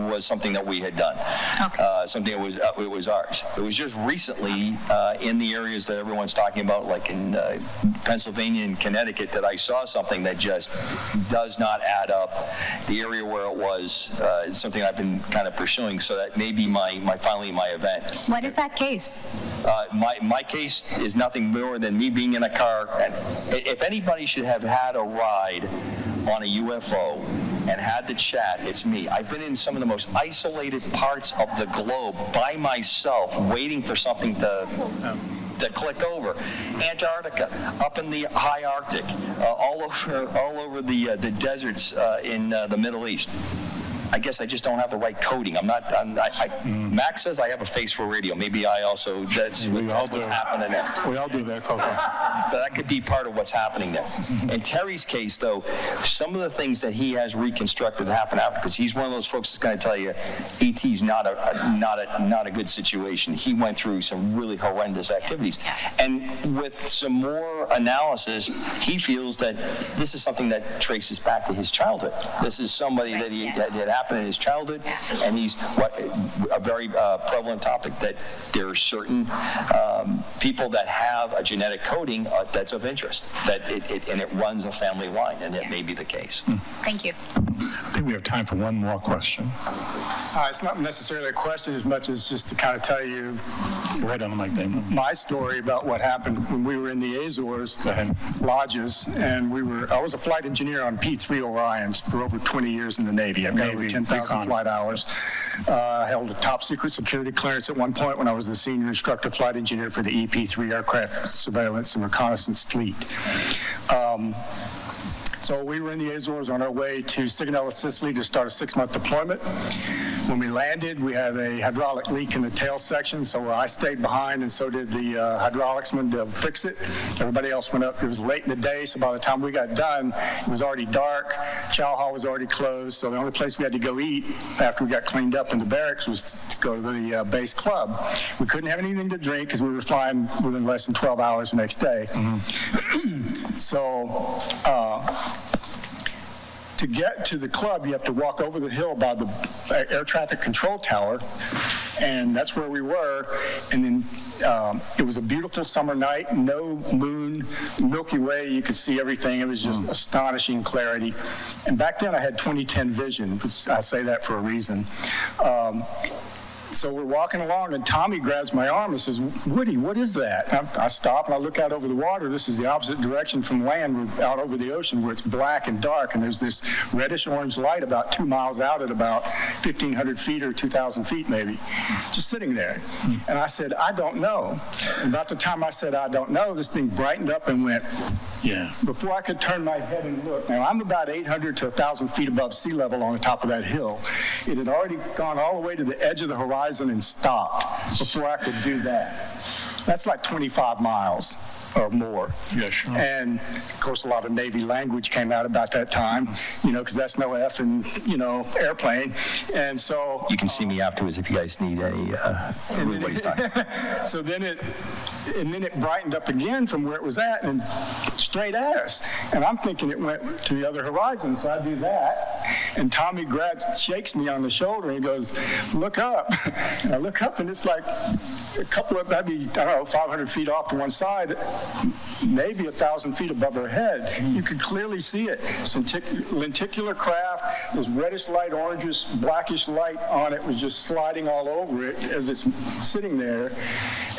was something that we had done. Okay. Something that it was ours. It was just recently in the areas that everyone's talking about, like in Pennsylvania and Connecticut, that I saw something that just does not add up. The area where it was something I've been kind of pursuing, so that may be finally my event. What is that case? My case is nothing more than me being in a car. And if anybody should have had a ride on a UFO and had the chat, it's me. I've been in some of the most isolated parts of the globe by myself, waiting for something to click over. Antarctica, up in the high Arctic, all over the deserts in the Middle East. I guess I just don't have the right coding. Mack says I have a face for radio. Maybe I also, what's happening there. We all do that, Coco. So that could be part of what's happening there. In Terry's case, though, some of the things that he has reconstructed happen after, because he's one of those folks that's going to tell you, ET's not a good situation. He went through some really horrendous activities. And with some more analysis, he feels that this is something that traces back to his childhood. This is somebody that had happened happened in his childhood, and he's a very prevalent topic that there are certain people that have a genetic coding that's of interest, that it runs a family line, and it may be the case. Thank you. I think we have time for one more question. It's not necessarily a question as much as just to kind of tell you Right on the mic, Damon. my story about what happened when we were in the Azores lodges, and I was a flight engineer on P-3 Orions for over 20 years in the Navy. I've got over 10,000 flight hours. I held a top secret security clearance at one point when I was the senior instructor flight engineer for the EP-3 aircraft surveillance and reconnaissance fleet. So we were in the Azores on our way to Sigonella, Sicily to start a 6-month deployment. When we landed, we had a hydraulic leak in the tail section, so I stayed behind, and so did the hydraulicsman to fix it. Everybody else went up. It was late in the day, so by the time we got done, it was already dark. Chow hall was already closed, so the only place we had to go eat after we got cleaned up in the barracks was to go to the base club. We couldn't have anything to drink because we were flying within less than 12 hours the next day. So to get to the club, you have to walk over the hill by the air traffic control tower, and that's where we were. And then it was a beautiful summer night, no moon, Milky Way, you could see everything. It was just astonishing clarity. And back then I had 20/10 vision, which I say that for a reason. So we're walking along, and Tommy grabs my arm and says, "Woody, what is that?" And I stop, and I look out over the water. This is the opposite direction from land. We're out over the ocean where it's black and dark, and there's this reddish-orange light about 2 miles out at about 1,500 feet or 2,000 feet maybe, just sitting there. And I said, "I don't know." And about the time I said, "I don't know," this thing brightened up and went, before I could turn my head and look. Now, I'm about 800 to 1,000 feet above sea level on the top of that hill. It had already gone all the way to the edge of the horizon and stopped before I could do that. That's like 25 miles or more. Yeah, sure. And, of course, a lot of Navy language came out about that time, because that's no F in, airplane. And so... You can see me afterwards if you guys need any waste time. So then it brightened up again from where it was at and straight at us. And I'm thinking it went to the other horizon, so I do that. And Tommy shakes me on the shoulder, and he goes, "Look up." And I look up, and it's like a couple of, maybe, 500 feet off to one side, maybe 1,000 feet above our head. You could clearly see it. It's lenticular craft. There's reddish light, orangish, blackish light on it. Was just sliding all over it as it's sitting there.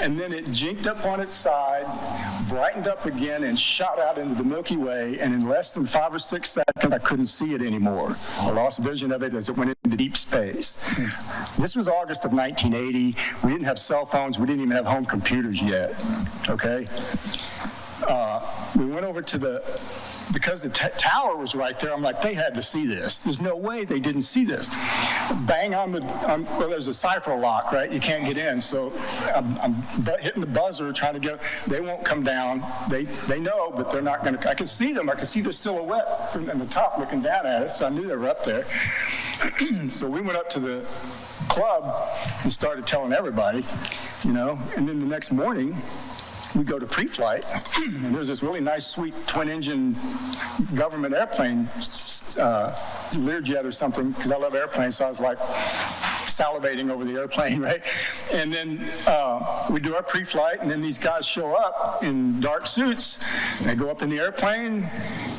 And then it jinked up on its side, brightened up again, and shot out into the Milky Way. And in less than 5 or 6 seconds, I couldn't see it anymore. I lost vision of it as it went into deep space. This was August of 1980. We didn't have cell phones. We didn't even have home computers yet. Okay? We went over to because the tower was right there, I'm like, they had to see this. There's no way they didn't see this. Bang on well, there's a cipher lock, right? You can't get in. So I'm hitting the buzzer trying to get, they won't come down. They know, but they're not going to, I could see them. I could see their silhouette from the top looking down at us. So I knew they were up there. So we went up to the club and started telling everybody, and then the next morning, we go to pre-flight, and there's this really nice, sweet twin-engine government airplane, Learjet or something, because I love airplanes, so I was like salivating over the airplane, right? And then we do our pre-flight, and then these guys show up in dark suits. They go up in the airplane,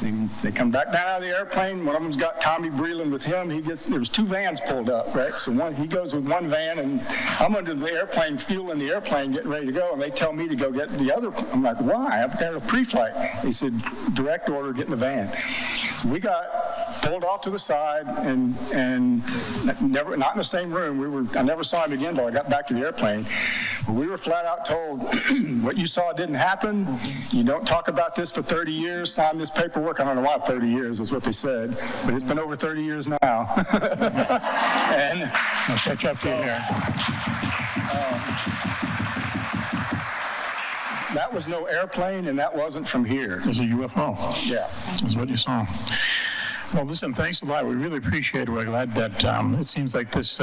and they come back down out of the airplane. One of them's got Tommy Breland with him. There was 2 vans pulled up, right? So he goes with one van, and I'm under the airplane, fueling the airplane, getting ready to go, and they tell me to go get the other. I'm like, why? I've got a pre-flight. They said, direct order, get in the van. So we got pulled off to the side, and never, not in the same room. I never saw him again until I got back to the airplane. But we were flat out told, what you saw didn't happen. You don't talk about this for 30 years. Sign this paperwork. I don't know why 30 years is what they said, but it's been over 30 years now. And I'll catch up to you here. That was no airplane, and that wasn't from here. It was a UFO. Yeah. That's what you saw. Well, listen, thanks a lot. We really appreciate it. We're glad that it seems like this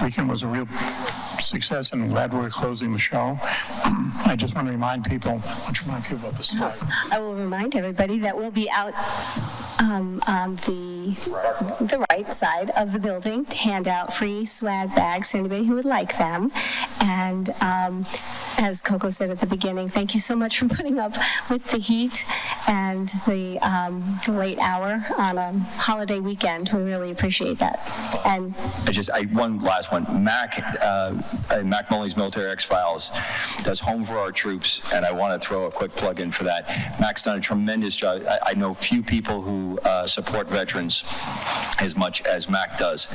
weekend was a real success, and I'm glad we're closing the show. I just want to remind people, about the slide. I will remind everybody that we'll be out on the right side of the building to hand out free swag bags to anybody who would like them. And as Coco said at the beginning, thank you so much for putting up with the heat and the late hour on a holiday weekend. We really appreciate that. And one last one. Mack Maloney's Military X-Files does Home for Our Troops, and I want to throw a quick plug in for that. Mack's done a tremendous job. I know few people who support veterans as much as Mack does,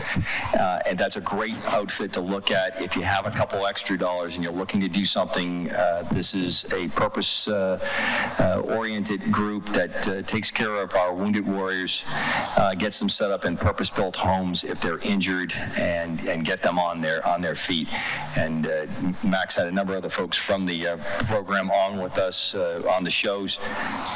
and that's a great outfit to look at if you have a couple extra dollars and you're looking to do something. This is a purpose-oriented group that takes care of our wounded warriors, gets them set up in purpose-built homes if they're injured, and get them on their feet. And Mack's had a number of other folks from the program on with us on the shows.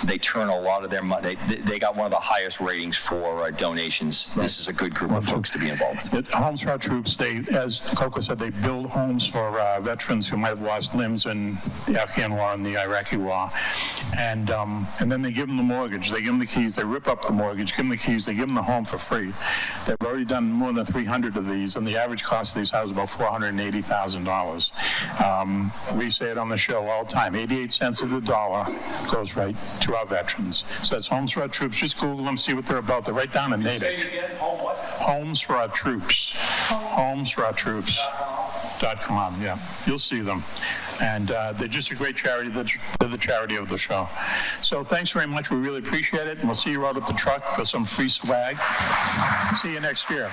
They turn a lot of their money. They got one of the highest ratings for donations. This is a good group of folks to be involved with. Homes for Our Troops, as Coco said, they build homes for veterans who might have lost limbs in the Afghan war and the Iraqi war. And then they give them the mortgage. They give them the keys. They rip up the mortgage, give them the keys. They give them the home for free. They've already done more than 300 of these, and the average cost of these houses is about $480,000. We say it on the show all the time. 88 cents of the dollar goes right to our veterans. So that's Homes for Our Troops. Just Google them, see what they're about. They're right down in Natick. Homes for Our Troops. HomesForOurTroops.com. Yeah, you'll see them. And they're just a great charity. They're the charity of the show. So thanks very much. We really appreciate it. And we'll see you out at the truck for some free swag. See you next year.